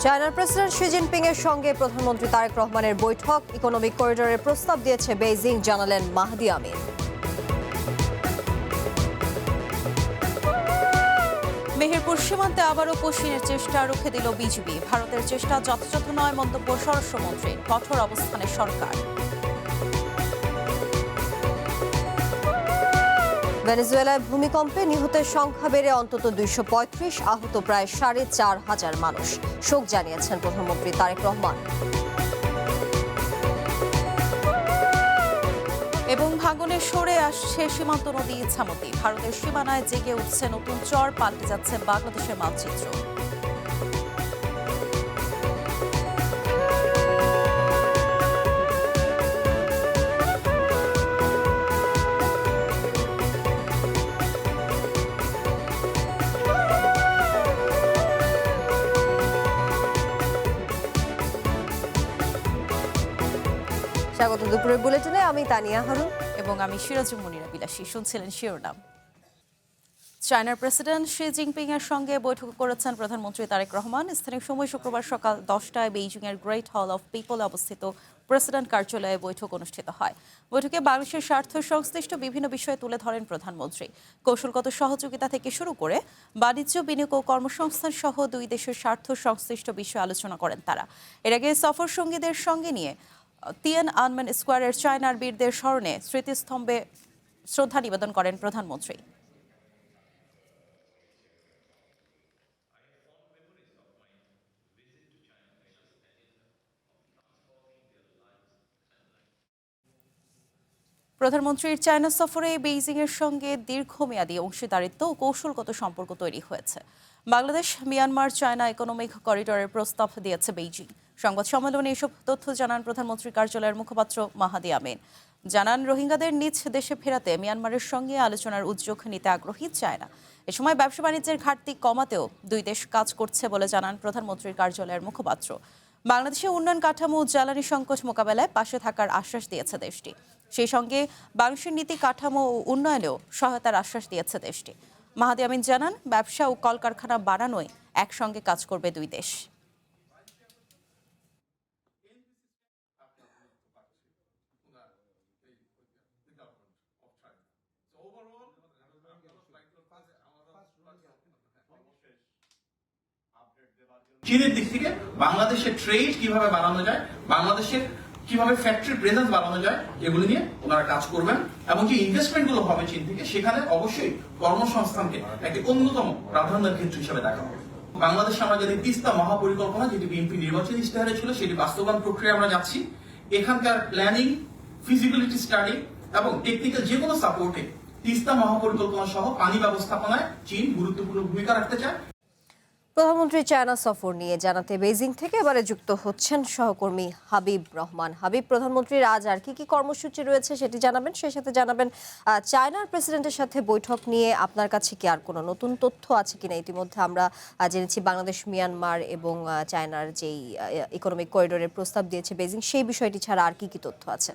চায়নার president Xi Jinping এর সঙ্গে প্রধানমন্ত্রী তারেক রহমানের বৈঠক, ইকোনমিক করিডোরের প্রস্তাব দিয়েছে বেইজিং, জানালেন মাহদি আমিন। মেহেরপুর সীমান্তে আবারও পোষিনের চেষ্টা রুখে দিল বিজিবি। ভারতের চেষ্টা যথাযথ নয় মন্তব্য স্বরাষ্ট্রমন্ত্রীর, কঠোর অবস্থানে সরকার। ভেনেজুয়েলায় ভূমিকম্পে নিহতের সংখ্যা বেড়ে অন্তত 235, আহত প্রায় 4,500 মানুষ। শোক জানিয়েছেন প্রধানমন্ত্রী তারেক রহমান। এবং ভাঙনে সরে আসছে সীমান্ত নদী ইছামতি। ভারতের সীমানায় জেগে উঠছে নতুন চর, পাল্টে যাচ্ছে বাংলাদেশের মানচিত্র। স্বাগত দুপুরের বুলেটিনে, আমি তানিয়া হারুন এবং আমি সিরাজুল মুনিরা বিলাসী। শুনছিলেন শিরোনাম। চায়নার প্রেসিডেন্ট শি জিনপিং এর সঙ্গে বৈঠক করেছেন প্রধানমন্ত্রী তারেক রহমান। স্থানীয় সময় শুক্রবার সকাল 10টায় বেইজিং এর গ্রেট হল অফ পিপল অবস্থিত প্রেসিডেন্ট কার্যালয়ে বৈঠক অনুষ্ঠিত হয়। বৈঠকে বাংলাদেশের স্বার্থ সংশ্লিষ্ট বিভিন্ন বিষয়ে তুলে ধরেন প্রধানমন্ত্রী। কৌশলগত সহযোগিতা থেকে শুরু করে বাণিজ্য, বিনিয়োগ ও কর্মসংস্থান সহ দুই দেশের স্বার্থ সংশ্লিষ্ট বিষয়ে আলোচনা করেন তারা। এর আগে সফর সঙ্গীদের সঙ্গে নিয়ে তিয়ানআনমেন স্কোয়ারের চায়নার বীরদের স্মরণে স্মৃতিস্তম্ভে শ্রদ্ধা নিবেদন করেন প্রধানমন্ত্রী। প্রধানমন্ত্রীর চায়না সফরে বেইজিং এর সঙ্গে দীর্ঘমেয়াদী অংশীদারিত্ব ও কৌশলগত সম্পর্ক তৈরি হয়েছে। বাংলাদেশ, মিয়ানমার, চায়না ইকোনমিক করিডোরের প্রস্তাব দিয়েছে বেইজিং। সংবাদ সম্মেলনে এসব তথ্য জানান প্রধানমন্ত্রীর কার্যালয়ের মুখপাত্র মাহাদি আমিন। জানান, রোহিঙ্গাদের নিজ দেশে ফেরাতে মিয়ানমারের সঙ্গে আলোচনার উদ্যোগ নিতে আগ্রহী চায়না। এ সময় ব্যবসা বাণিজ্যের ঘাটতি কমাতেও দুই দেশ কাজ করছে বলে জানান প্রধানমন্ত্রীর কার্যালয়ের মুখপাত্র। বাংলাদেশে উন্নয়ন কাঠামো ও জ্বালানি সংকট মোকাবেলায় পাশে থাকার আশ্বাস দিয়েছে দেশটি। সেই সঙ্গে বাংলাদেশের নীতি কাঠামো ও উন্নয়নেও সহায়তার আশ্বাস দিয়েছে দেশটি। মাহাদি আমিন জানান, ব্যবসা ও কলকারখানা বাড়ানোয় একসঙ্গে কাজ করবে দুই দেশ। চীনের দিক থেকে বাংলাদেশের ট্রেড কিভাবে বাড়ানো যায়, বাংলাদেশের কিভাবে ফ্যাক্টরি প্রেজেন্স বাড়ানো যায়, এগুলো নিয়ে ওনারা কাজ করবেন। এবং যে ইনভেস্টমেন্ট গুলো হবে চীন থেকে, সেখানে অবশ্যই কর্মসংস্থানকে একটি অন্যতম প্রাধান্যের ক্ষেত্র হিসেবে দেখা হবে। বাংলাদেশে আমরা যদি তিস্তা মহাপরিকল্পনা, যেটি বিএনপি নির্বাচনী ইশতেহারে ছিল, সেটি বাস্তবায়ন প্রক্রিয়া আমরা যাচ্ছি। এখানকার প্ল্যানিং, ফিজিবিলিটি স্টাডি এবং টেকনিক্যাল যে কোনো সাপোর্টে তিস্তা মহাপরিকল্পনা সহ পানি ব্যবস্থাপনায় চীন গুরুত্বপূর্ণ ভূমিকা রাখতে চায়। প্রধানমন্ত্রী চায়না সফর নিয়ে জানাতে বেইজিং থেকে এবারে যুক্ত হচ্ছেন সহকর্মী হাবিব রহমান। হাবিব, প্রধানমন্ত্রীর আজ আর কি কর্মসূচি রয়েছে সেটি জানাবেন, সেই সাথে জানাবেন চায়নার প্রেসিডেন্টের সাথে বৈঠক নিয়ে আপনার কাছে কি আর কোনো নতুন তথ্য আছে কিনা। ইতিমধ্যে আমরা জেনেছি বাংলাদেশ, মিয়ানমার এবং চায়নার যেই ইকোনমিক করিডোরের প্রস্তাব দিয়েছে বেইজিং, সেই বিষয়টি ছাড়া আর কি তথ্য আছে?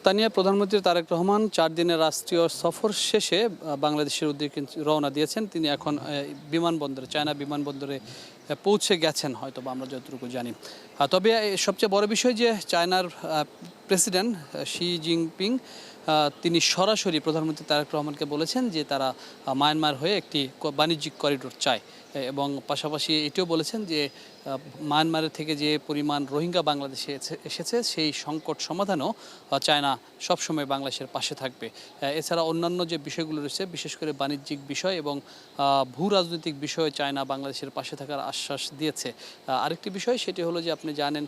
তানিয়া, প্রধানমন্ত্রী তারেক রহমান 4 দিনের রাষ্ট্রীয় সফর শেষে বাংলাদেশের উদ্দেশ্যে রওনা দিয়েছেন। তিনি এখন বিমানবন্দরে, চায়না বিমানবন্দরে পৌঁছে গেছেন হয়তো, বা আমরা যতটুকু জানি। তবে সবচেয়ে বড় বিষয় যে চায়নার প্রেসিডেন্ট শি জিনপিং তিনি সরাসরি প্রধানমন্ত্রী তারেক রহমানকে বলেছেন যে তারা মায়ানমার হয়ে একটি বাণিজ্যিক করিডোর চায়, এবং পাশাপাশি এটিও বলেছেন যে মায়ানমারের থেকে যে পরিমাণ রোহিঙ্গা বাংলাদেশে এসেছে, সেই সংকট সমাধানেও চায়না সবসময় বাংলাদেশের পাশে থাকবে। এছাড়া অন্যান্য যে বিষয়গুলো রয়েছে, বিশেষ করে বাণিজ্যিক বিষয় এবং ভূ রাজনৈতিক বিষয়ে চায়না বাংলাদেশের পাশে থাকার আশ্বাস দিয়েছে। আরেকটি বিষয় সেটি হলো যে আপনি জানেন,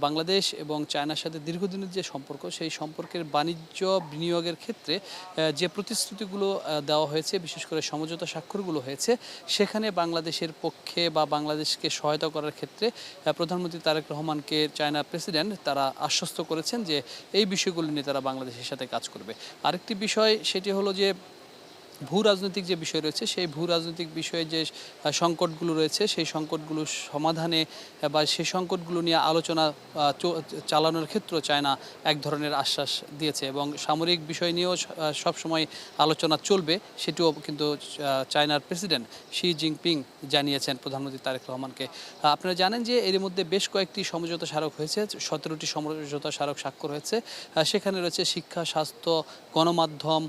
বাংলাদেশ এবং চায়নার সাথে দীর্ঘদিনের যে সম্পর্ক, সেই সম্পর্কের বাণিজ্য বিনিয়োগের ক্ষেত্রে যে প্রতিশ্রুতিগুলো দেওয়া হয়েছে, বিশেষ করে সমঝোতা স্বাক্ষরগুলো হয়েছে, সেখানে বাংলাদেশের পক্ষে বা বাংলাদেশকে সহায়তা করার ক্ষেত্রে প্রধানমন্ত্রী তারেক রহমানকে চায়না প্রেসিডেন্ট তারা আশ্বস্ত করেছেন যে এই বিষয়গুলো নিয়ে তারা বাংলাদেশের সাথে কাজ করবে। আরেকটি বিষয় সেটি হলো যে ভূ রাজনৈতিক যে বিষয় রয়েছে সেই ভূ রাজনৈতিক বিষয়ে যে সংকটগুলো রয়েছে সেই সঙ্কটগুলো সমাধানে বা সেই সংকটগুলো নিয়ে আলোচনা চালানোর ক্ষেত্রে চায়না এক ধরনের আশ্বাস দিয়েছে এবং সামরিক বিষয় নিয়েও সবসময় আলোচনা চলবে সেটিও কিন্তু চায়নার প্রেসিডেন্ট শি জিনপিং জানিয়েছেন প্রধানমন্ত্রী তারেক রহমানকে। আপনারা জানেন যে এর মধ্যে বেশ কয়েকটি সমঝোতা স্মারক হয়েছে, 17টি সমঝোতা স্মারক স্বাক্ষর হয়েছে। সেখানে রয়েছে শিক্ষা, স্বাস্থ্য, গণমাধ্যম,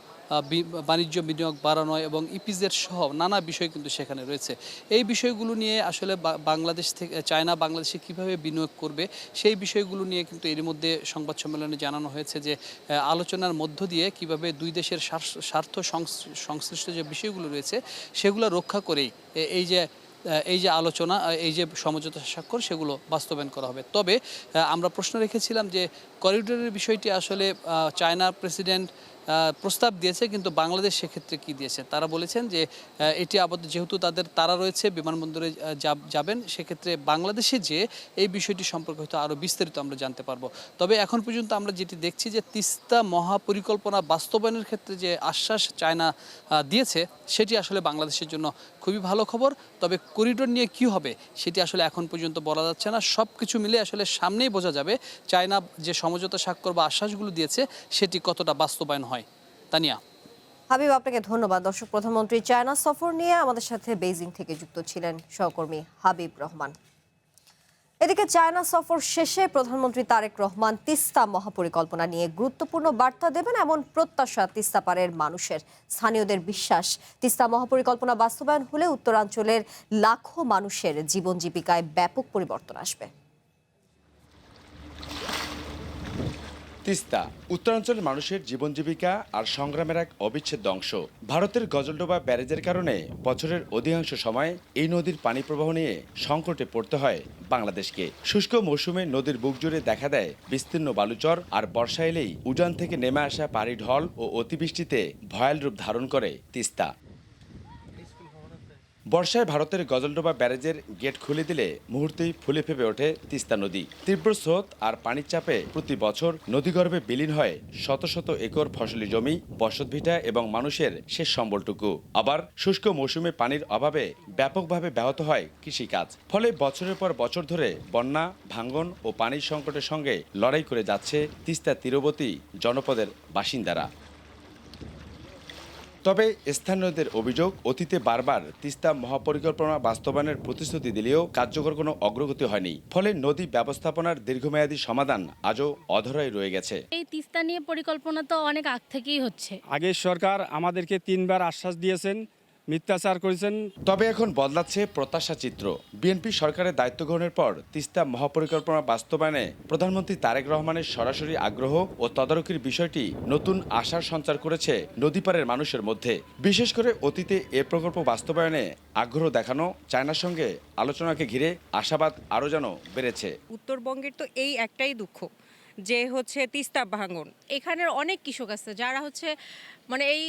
বাণিজ্য বিনিয়োগ বাড়ানো এবং ইপিজেড সহ নানা বিষয় কিন্তু সেখানে রয়েছে। এই বিষয়গুলো নিয়ে আসলে বাংলাদেশ থেকে চায়না বাংলাদেশে কিভাবে বিনিয়োগ করবে সেই বিষয়গুলো নিয়ে কিন্তু এর মধ্যে সংবাদ সম্মেলনে জানানো হয়েছে যে আলোচনার মধ্য দিয়ে কিভাবে দুই দেশের স্বার্থ সংশ্লিষ্ট যে বিষয়গুলো রয়েছে সেগুলো রক্ষা করেই এই যে আলোচনা, এই যে সমঝোতা স্বাক্ষর সেগুলো বাস্তবায়ন করা হবে। তবে আমরা প্রশ্ন রেখেছিলাম যে করিডোরের বিষয়টি আসলে চায়নার প্রেসিডেন্ট প্রস্তাব দিয়েছে, কিন্তু বাংলাদেশ সেক্ষেত্রে কি দিয়েছে তারা বলেছেন যে এটি আপাতত যেহেতু তারা রয়েছে বিমানবন্দরে যাবেন, সেক্ষেত্রে বাংলাদেশে যে এই বিষয়টি সম্পর্কে হয়তো আরও বিস্তারিত আমরা জানতে পারবো। তবে এখন পর্যন্ত আমরা যেটি দেখছি যে তিস্তা মহাপরিকল্পনা বাস্তবায়নের ক্ষেত্রে যে আশ্বাস চায়না দিয়েছে সেটি আসলে বাংলাদেশের জন্য খুবই ভালো খবর। তবে করিডোর নিয়ে কি হবে সেটি আসলে এখন পর্যন্ত বলা যাচ্ছে না। সব কিছু মিলে আসলে সামনেই বোঝা যাবে চায়না যে সমঝোতা স্বাক্ষর বা আশ্বাসগুলো দিয়েছে সেটি কতটা বাস্তবায়ন হয়। তানিয়া। হাবিব, আপনাকে ধন্যবাদ। দর্শক, প্রধানমন্ত্রী চায়না সফর নিয়ে আমাদের সাথে বেইজিং থেকে যুক্ত ছিলেন সহকর্মী হাবিব রহমান। এদিকে চায়না সফর শেষে প্রধানমন্ত্রী তারেক রহমান তিস্তা মহাপরিকল্পনা নিয়ে গুরুত্বপূর্ণ বার্তা দেবেন এমন প্রত্যাশা তিস্তা পাড়ের মানুষের। স্থানীয়দের বিশ্বাস, তিস্তা মহাপরিকল্পনা বাস্তবায়ন হলে উত্তরাঞ্চলের লাখো মানুষের জীবন জীবিকায় ব্যাপক পরিবর্তন আসবে। তিস্তা উত্তরাঞ্চলের মানুষের জীবন জীবিকা আর সংগ্রামের এক অবিচ্ছেদ্য অংশ। ভারতের গজলডোবা ব্যারেজের কারণে বছরের অধিকাংশ সময় এই নদীর পানি প্রবাহ নিয়ে সংকটে পড়তে হয় বাংলাদেশকে। শুষ্ক মৌসুমে নদীর বুক জুড়ে দেখা দেয় বিস্তীর্ণ বালুচর, আর বর্ষা এলেই উজান থেকে নেমে আসা পানি ঢল ও অতিবৃষ্টিতে ভয়াল রূপ ধারণ করে তিস্তা। বর্ষায় ভারতের গজলডোবা ব্যারেজের গেট খুলে দিলে মুহূর্তেই ফুলে ফেপে ওঠে তিস্তা নদী। তীব্র স্রোত আর পানির চাপে প্রতি বছর নদীগর্ভে বিলীন হয় শত শত একর ফসলি জমি, বসতভিটা এবং মানুষের শেষ সম্বলটুকু। আবার শুষ্ক মৌসুমে পানির অভাবে ব্যাপকভাবে ব্যাহত হয় কৃষিকাজ। ফলে বছরের পর বছর ধরে বন্যা, ভাঙ্গন ও পানির সংকটের সঙ্গে লড়াই করে যাচ্ছে তিস্তা তীরবর্তী জনপদের বাসিন্দারা। তবে স্থানীয়দের অভিযোগ, অতীতে বারবার তিস্তা মহাপরিকল্পনা বাস্তবায়নের প্রতিশ্রুতি দিলেও কার্যকর কোনো অগ্রগতি হয়নি। ফলে নদী ব্যবস্থাপনার দীর্ঘমেয়াদী সমাধান আজও অধরাই রয়ে গেছে। এই তিস্তা নিয়ে পরিকল্পনা তো অনেক আগ থেকেই হচ্ছে। আগের সরকার আমাদেরকে 3 বার আশ্বাস দিয়েছেন, মিথ্যাচার করেছেন। তবে এখন বদলাচ্ছে প্রত্যাশা চিত্র। বিএনপি সরকারের দায়িত্ব গ্রহণের পর তিস্তা মহাপরিকল্পনা বাস্তবায়নে প্রধানমন্ত্রী তারেক রহমানের সরাসরি আগ্রহ ও তদারকির বিষয়টি নতুন আশার সঞ্চার করেছে নদীপাড়ের মানুষের মধ্যে। বিশেষ করে অতীতে এ প্রকল্প বাস্তবায়নে আগ্রহ দেখানো চায়নার সঙ্গে আলোচনাকে ঘিরে আশাবাদ আরও যেন বেড়েছে। উত্তরবঙ্গের তো এই একটাই দুঃখ যে হচ্ছে তিস্তা ভাঙন। এখানের অনেক কৃষক আছে যারা মানে এই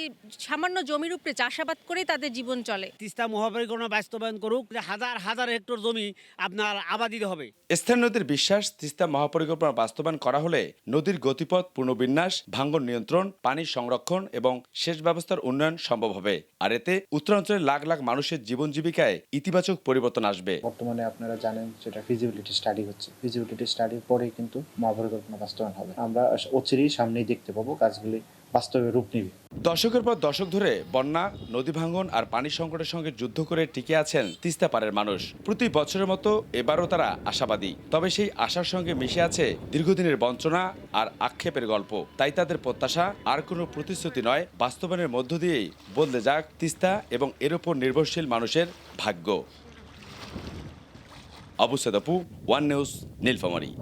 সামান্য জমির উপরে চাষাবাদ করেই তাদের জীবন চলে। তিস্তা মহাপরিকল্পনা বাস্তবায়ন করুক, হাজার হাজার হেক্টর জমি আপনার আবাদিত হবে। স্থানীয়দের বিশ্বাস, তিস্তা মহাপরিকল্পনা বাস্তবায়ন করা হলে নদীর গতিপথ পুনর্বিন্যাস, ভাঙ্গন নিয়ন্ত্রণ, পানি সংরক্ষণ এবং সেচ ব্যবস্থার উন্নয়ন সম্ভব হবে। আর এতে উত্তরাঞ্চলের লাখ লাখ মানুষের জীবন জীবিকায় ইতিবাচক পরিবর্তন আসবে। বর্তমানে আপনারা জানেন যেটা ফিজিবিলিটি স্টাডি হচ্ছে, ফিজিবিলিটি স্টাডির পরেই কিন্তু মহাপরিকল্পনা বাস্তবায়ন হবে। আমরা অচিরেই সামনেই দেখতে পাবো কাজগুলি বাস্তবে রূপ নেবে। দশকের পর দশক ধরে বন্যা, নদী ভাঙ্গন আর পানি সংকটের সঙ্গে যুদ্ধ করে টিকে আছেন তিস্তা পাড়ের মানুষ। প্রতি বছরের মতো এবারও তারা আশাবাদী। তবে সেই আশার সঙ্গে মিশে আছে দীর্ঘদিনের বঞ্চনা আর আক্ষেপের গল্প। তাই তাদের প্রত্যাশা আর কোনো প্রতিশ্রুতি নয়, বাস্তবায়নের মধ্য দিয়েই বদলে যাক তিস্তা এবং এর উপর নির্ভরশীল মানুষের ভাগ্য। আবু সাদাপু, ওয়ান নিউজ, নীলফামারী।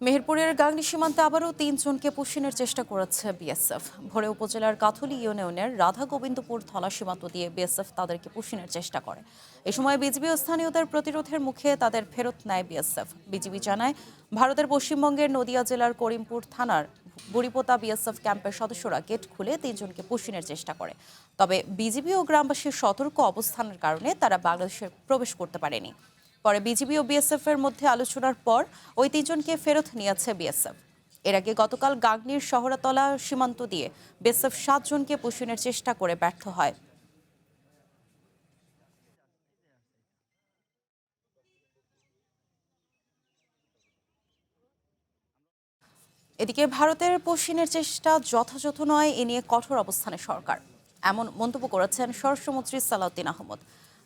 মেহেরপুরের গাংনী সীমান্তে আবারও 3 জনকে পুষিনের চেষ্টা করেছে বিএসএফ। ভোরে উপজেলার কাথুলি ইউনিয়নের রাধা গোবিন্দপুর থলা সীমান্ত দিয়ে বিএসএফ তাদেরকে পুষিনের চেষ্টা করে। এ সময় বিজিবি ও স্থানীয়দের প্রতিরোধের মুখে তাদের ফেরত নেয় বিএসএফ। বিজিবি জানায়, ভারতের পশ্চিমবঙ্গের নদিয়া জেলার করিমপুর থানার বুড়িপোতা বিএসএফ ক্যাম্পের সদস্যরা গেট খুলে 3 জনকে পুষিনের চেষ্টা করে। তবে বিজিবি ও গ্রামবাসীর সতর্ক অবস্থানের কারণে তারা বাংলাদেশে প্রবেশ করতে পারেনি। পরে বিজিবি ও বিএসএফ এর মধ্যে আলোচনার পর ওই 3 জনকে ফেরত নিয়েছে বিএসএফ। এর আগে গতকাল গাংনীর শহরতলা সীমান্ত দিয়ে বিএসএফ 7 জনকে পুষিনের চেষ্টা করে ব্যর্থ হয়। এদিকে ভারতের পুষিনের চেষ্টা যথাযথ নয়, এ নিয়ে কঠোর অবস্থানে সরকার, এমন মন্তব্য করেছেন স্বরাষ্ট্রমন্ত্রী সালাউদ্দিন আহমদ।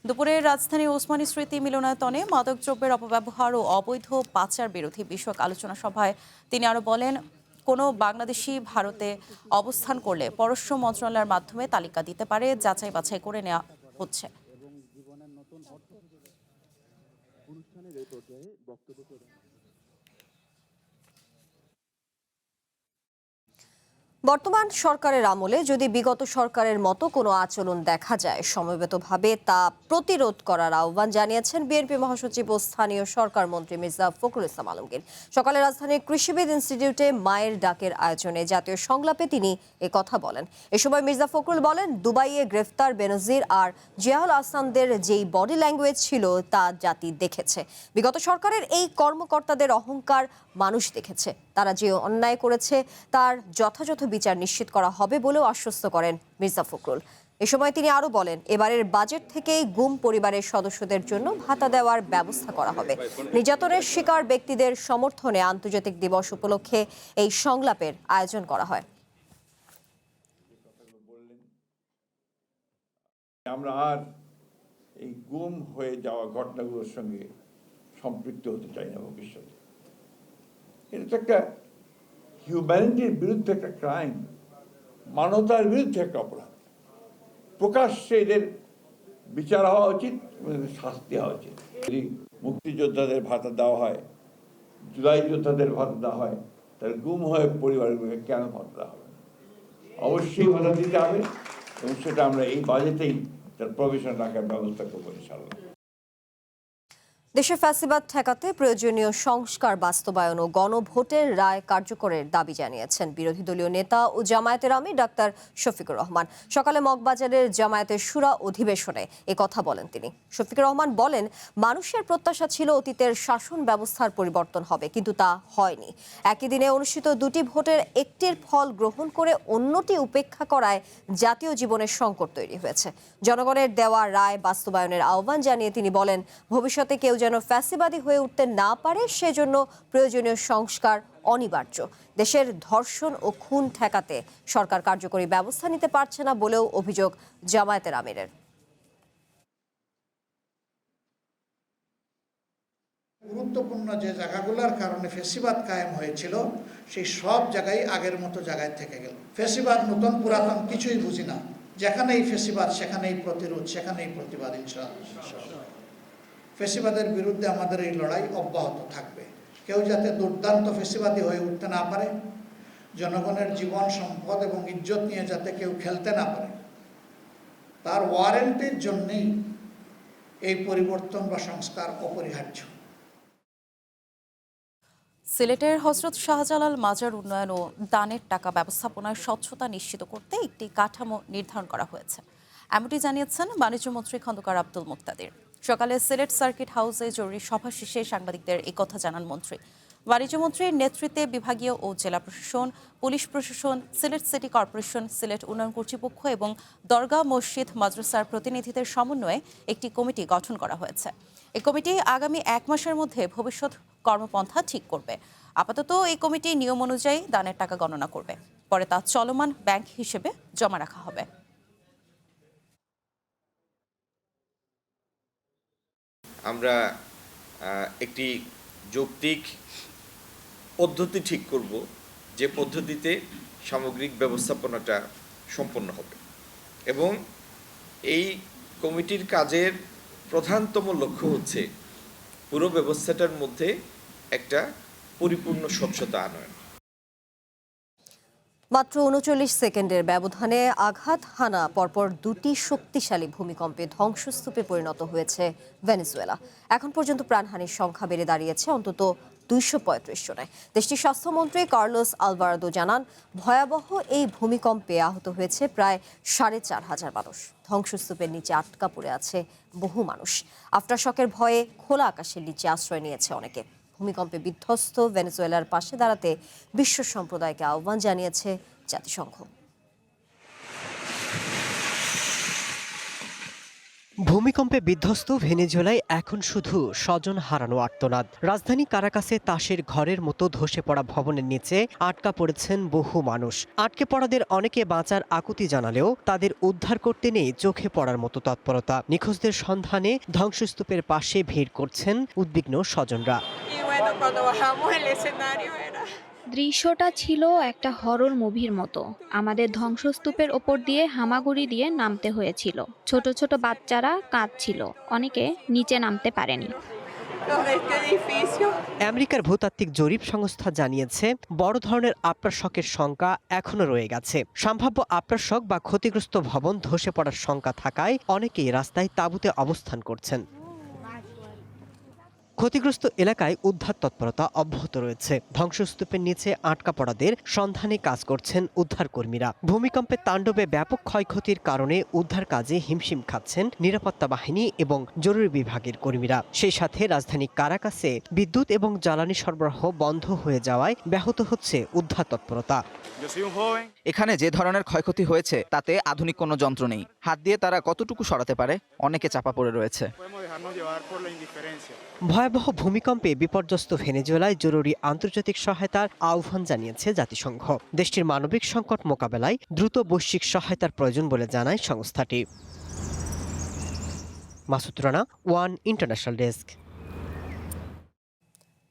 দুপুরে রাজধানীর ওসমানী স্মৃতি মিলনায়তনে মাদকদ্রব্যের অপব্যবহার ও অবৈধ পাচার বিরোধী বিষয়ক আলোচনা সভায় তিনি আরো বলেন, কোনো বাংলাদেশি ভারতে অবস্থান করলে পররাষ্ট্র মন্ত্রণালয়ের মাধ্যমে তালিকা দিতে পারে, যাচাই বাছাই করে নেওয়া হচ্ছে। বর্তমান সরকারের আমলে যদি বিগত সরকারের মতো কোনো আচরণ দেখা যায়, সমবেতভাবে তা প্রতিরোধ করার আহ্বান জানিয়েছেন বিএনপি মহাসচিব ও স্থানীয় সরকার মন্ত্রী মির্জা ফখরুল ইসলাম আলমগীর। সকালে রাজধানীর কৃষিবিদ ইনস্টিটিউটে মায়ের ডাকের আয়োজনে জাতীয় সংলাপে তিনি কথা বলেন। এ সময় মির্জা ফখরুল বলেন, দুবাইয়ে গ্রেফতার বেনজির আর জিয়াউল আহসানদের যেই বডি ল্যাঙ্গুয়েজ ছিল তা জাতি দেখেছে। বিগত সরকারের এই কর্মকর্তাদের অহংকার মানুষ দেখেছে। তারা যে অন্যায় করেছে তার যথাযথ বিচার নিশ্চিত করা হবে বলেও আশ্বস্ত করেন মির্জা ফখরুল। এ সময় তিনি আরো বলেন, এবারের বাজেট থেকেই গুম পরিবারের সদস্যদের জন্য ভাতা দেওয়ার ব্যবস্থা করা হবে। নির্যাতনের শিকার ব্যক্তিদের সমর্থনে আন্তর্জাতিক দিবস উপলক্ষে এই সংলাপের আয়োজন করা হয়। আমরা আর এই গুম হয়ে যাওয়া ঘটনাগুলোর সঙ্গে সম্পৃক্ত হতে চাই না ভবিষ্যতে। এটা তো একটা হিউম্যানিটির বিরুদ্ধে একটা ক্রাইম, মানবতার বিরুদ্ধে একটা অপরাধ। প্রকাশ্যে এদের বিচার হওয়া উচিত, শাস্তি হওয়া উচিত। যদি মুক্তিযোদ্ধাদের ভাতা দেওয়া হয়, জুলাই যোদ্ধাদের ভাতা দেওয়া হয়, তাহলে গুম হয়ে পরিবারগুলোকে কেন ভাতা দেওয়া হবে? অবশ্যই ভাতা দিতে হবে এবং সেটা আমরা এই বাজেটেই তার প্রভিশন রাখার ব্যবস্থা করবো ইনশাআল্লাহ। দেশে ফ্যাসিবাদ ঠেকাতে প্রয়োজনীয় সংস্কার বাস্তবায়ন ও গণভোটের রায় কার্যকরের দাবি জানিয়েছেন বিরোধী দলীয় নেতা ও জামায়াতের আমির ডাক্তার শফিকুর রহমান। সকালে মগবাজারের জামায়াতের শুরা অধিবেশনে কথা বলেন তিনি। শফিকুর রহমান বলেন, মানুষের প্রত্যাশা ছিল অতীতের শাসন ব্যবস্থার পরিবর্তন হবে, কিন্তু তা হয়নি। একই দিনে অনুষ্ঠিত দুটি ভোটের একটির ফল গ্রহণ করে অন্যটি উপেক্ষা করায় জাতীয় জীবনের সংকট তৈরি হয়েছে। জনগণের দেওয়া রায় বাস্তবায়নের আহ্বান জানিয়ে তিনি বলেন, ভবিষ্যতে কেউ যেন ফ্যাসিবাদী হয়ে উঠতে না পারে, সেজন্য প্রয়োজনীয় সংস্কার অনিবার্য। দেশের ধর্ষণ ও খুন ঠেকাতে সরকার কার্যকরী ব্যবস্থা নিতে পারছে না বলেও অভিযোগ জামায়াতের আমিরের। গুরুত্বপূর্ণ যে জায়গাগুলোর কারণে ফ্যাসিবাদ কায়েম হয়েছিল, সেই সব জায়গায় আগের মতো জায়গায় থেকে গেল। ফ্যাসিবাদ নতুন পুরাতন কিছুই বুঝি না, যেখানেই ফ্যাসিবাদ সেখানেই প্রতিরোধ, সেখানেই প্রতিবাদ ইনশাআল্লাহ। ফ্যাসিবাদের বিরুদ্ধে আমাদের এই লড়াই অব্যাহত থাকবে। কেউ যাতে দুর্দান্ত ফ্যাসিবাদী হয়ে উঠতে না পারে, জনগণের জীবন সম্পদ এবং ইজ্জত নিয়ে যাতে কেউ খেলতে না পারে, তার ওয়ারেন্টির জন্যই এই পরিবর্তন বা সংস্কার অপরিহার্য। সিলেটের হযরত শাহজালাল মাজার উন্নয়ন ও দানের টাকা ব্যবস্থাপনায় স্বচ্ছতা নিশ্চিত করতে একটি কাঠামো নির্ধারণ করা হয়েছে, এমনটি জানিয়েছেন বাণিজ্যমন্ত্রী খন্দকার আব্দুল মুক্তাদির। সকালে সিলেট সার্কিট হাউসে জরুরি সভা শেষে সাংবাদিকদের একথা জানান মন্ত্রী। বাণিজ্যমন্ত্রীর নেতৃত্বে বিভাগীয় ও জেলা প্রশাসন, পুলিশ প্রশাসন, সিলেট সিটি কর্পোরেশন, সিলেট উন্নয়ন কর্তৃপক্ষ এবং দরগাহ মসজিদ মাদ্রাসার প্রতিনিধিদের সমন্বয়ে একটি কমিটি গঠন করা হয়েছে। এই কমিটি আগামী 1 মাসের মধ্যে ভবিষ্যৎ কর্মপন্থা ঠিক করবে। আপাতত এই কমিটি নিয়ম অনুযায়ী দানের টাকা গণনা করবে, পরে তা চলমান ব্যাংক হিসেবে জমা রাখা হবে। আমরা একটি যৌক্তিক পদ্ধতি ঠিক করব, যে পদ্ধতিতে সামগ্রিক ব্যবস্থাপনাটা সম্পন্ন হবে এবং এই কমিটির কাজের প্রধানতম লক্ষ্য হচ্ছে পুরো ব্যবস্থাটার মধ্যে একটা পরিপূর্ণ স্বচ্ছতা আনয়ন। মাত্র ৩৯ সেকেন্ডের ব্যবধানে আঘাত হানা পরপর দুটি শক্তিশালী ভূমিকম্পে ধ্বংসস্তূপে পরিণত হয়েছে ভেনেজুয়েলা। এখন পর্যন্ত প্রাণহানির সংখ্যা বেড়ে দাঁড়িয়েছে অন্তত ২৩৫ জনে। দেশটির স্বাস্থ্যমন্ত্রী কার্লোস আলভারাদো জানান, ভয়াবহ এই ভূমিকম্পে আহত হয়েছে প্রায় ৪৫০০ মানুষ। ধ্বংসস্তূপের নিচে আটকা পড়ে আছে বহু মানুষ। আফটারশকের ভয়ে খোলা আকাশের নিচে আশ্রয় নিয়েছে অনেকে। ভূমিকম্পে বিধ্বস্ত ভেনেজুয়েলার পাশে দাঁড়াতে বিশ্ব সম্প্রদায়কে আহ্বান জানিয়েছে জাতিসংঘ। ভূমিকম্পে বিধ্বস্ত ভেনেজুয়েলায় এখন শুধু স্বজন হারানো আর্তনাদ। রাজধানী কারাকাসে তাসের ঘরের মতো ধসে পড়া ভবনের নিচে আটকা পড়েছেন বহু মানুষ। আটকে পড়াদের অনেকে বাঁচার আকুতি জানালেও তাদের উদ্ধার করতে নেই চোখে পড়ার মতো তৎপরতা। নিখোঁজদের সন্ধানে ধ্বংসস্তূপের পাশে ভিড় করছেন উদ্বিগ্ন স্বজনরা। দৃশ্যটা ছিল একটা হরর মুভির মতো। আমাদের ধ্বংসস্তূপের ওপর দিয়ে হামাগুড়ি দিয়ে নামতে হয়েছিল। ছোট ছোট বাচ্চারা কাঁদছিল, অনেকে নিচে নামতে পারেনি। আমেরিকার ভূতাত্ত্বিক জরিপ সংস্থা জানিয়েছে বড় ধরনের আপ্রাশকের শঙ্কা এখনো রয়ে গেছে। সম্ভাব্য আপ্রাশক বা ক্ষতিগ্রস্ত ভবন ধসে পড়ার শঙ্কা থাকায় অনেকেই রাস্তায় তাঁবুতে অবস্থান করছেন। ক্ষতিগ্রস্ত এলাকায় উদ্ধার তৎপরতা অব্যাহত রয়েছে। ধ্বংসস্তূপের নিচে আটকা পড়াদের সন্ধানে কাজ করছেন উদ্ধারকর্মীরা। ভূমিকম্পের তাণ্ডবে ব্যাপক ক্ষয়ক্ষতির কারণে উদ্ধার কাজে হিমশিম খাচ্ছেন নিরাপত্তা বাহিনী এবং জরুরি বিভাগের কর্মীরা। সেই সাথে রাজধানী কারাকাসে বিদ্যুৎ এবং জ্বালানি সরবরাহ বন্ধ হয়ে যাওয়ায় ব্যাহত হচ্ছে উদ্ধার তৎপরতা। এখানে যে ধরনের ক্ষয়ক্ষতি হয়েছে তাতে আধুনিক কোনো যন্ত্র নেই। হাত দিয়ে তারা কতটুকু সরাতে পারে, অনেকে চাপা পড়ে রয়েছে। ভয়াবহ ভূমিকম্পে বিপর্যস্ত ভেনেজুয়েলায় জরুরি আন্তর্জাতিক সহায়তার আহ্বান জানিয়েছে জাতিসংঘ। দেশটির মানবিক সংকট মোকাবেলায় দ্রুত বৈশ্বিক সহায়তার প্রয়োজন বলে জানায় সংস্থাটি। Masud Rana, One international desk.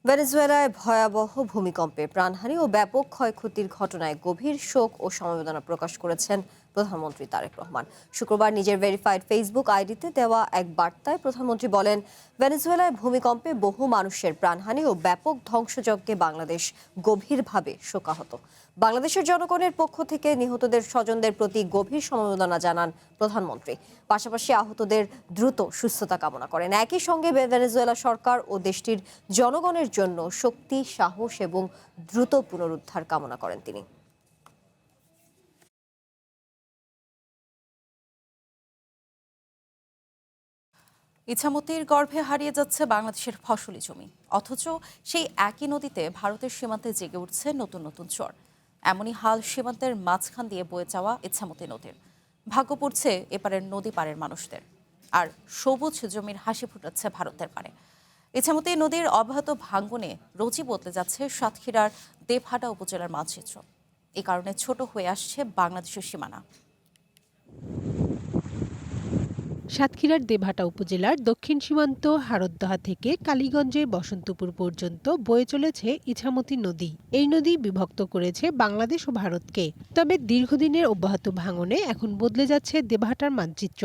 ভেনেজুয়েলায় ভয়াবহ ভূমিকম্পে প্রাণহানি ও ব্যাপক ক্ষয়ক্ষতির ঘটনায় গভীর শোক ও সমবেদনা প্রকাশ করেছেন প্রধানমন্ত্রী তারেক রহমান। শুক্রবার নিজের ভেরিফাইড ফেসবুক আইডিতে দেওয়া এক বার্তায় প্রধানমন্ত্রী বলেন, ভেনেজুয়েলায় ভূমিকম্পে বহু মানুষের প্রাণহানি ও ব্যাপক ধ্বংসযজ্ঞে বাংলাদেশ গভীরভাবে শোকাহত। বাংলাদেশের জনগণের পক্ষ থেকে নিহতদের স্বজনদের প্রতি গভীর সমবেদনা জানান প্রধানমন্ত্রী। পাশাপাশি আহতদের দ্রুত সুস্থতা কামনা করেন। একই সঙ্গে ভেনেজুয়েলা সরকার ও দেশটির জনগণের জন্য শক্তি, সাহস এবং দ্রুত পুনরুদ্ধার কামনা করেন তিনি। ইছামতির গর্ভে হারিয়ে যাচ্ছে বাংলাদেশের ফসলি জমি, অথচ সেই একই নদীতে ভারতের সীমান্তে জেগে উঠছে নতুন নতুন চর। এমনই হাল সীমান্তের মাঝখান দিয়ে বয়ে যাওয়া ইছামতি নদীর। ভাগ্য পড়ছে এপারের নদী পারের মানুষদের, আর সবুজ জমির হাসি ফুটাচ্ছে ভারতের পারে। ইছামতি নদীর অব্যাহত ভাঙ্গনে রোজই বদলে যাচ্ছে সাতক্ষীরার দেবহাটা উপজেলার মানচিত্র। এ কারণে ছোট হয়ে আসছে বাংলাদেশের সীমানা। সাতক্ষীরার দেবহাটা উপজেলার দক্ষিণ সীমান্ত হারোদ্দহা থেকে কালীগঞ্জের বসন্তপুর পর্যন্ত বয়ে চলেছে ইছামতি নদী। এই নদী বিভক্ত করেছে বাংলাদেশ ও ভারতকে। তবে দীর্ঘদিনের অব্যাহত ভাঙনে এখন বদলে যাচ্ছে দেবহাটার মানচিত্র।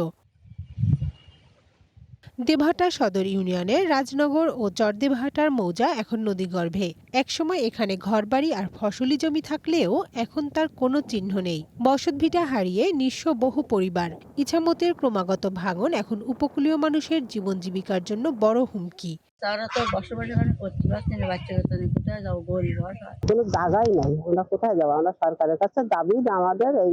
দেবহাটা সদর ইউনিয়নের রাজনগর ও চরদেবহাটার মৌজা এখন নদীগর্ভে। একসময় এখানে ঘরবাড়ি আর ফসলি জমি থাকলেও এখন তার কোনো চিহ্ন নেই। বসতভিটা হারিয়ে নিঃস্ব বহু পরিবার। ইছামতির ক্রমাগত ভাঙন এখন উপকূলীয় মানুষের জীবন জীবিকার জন্য বড় হুমকি। তারা তো বসবাস এখানে করতে পারছে না, বাচ্চারা কোথায় যাবো, গরিব কোনো জায়গাই নাই, আমরা কোথায় যাবো? আমরা সরকারের কাছে দাবি আমাদের এই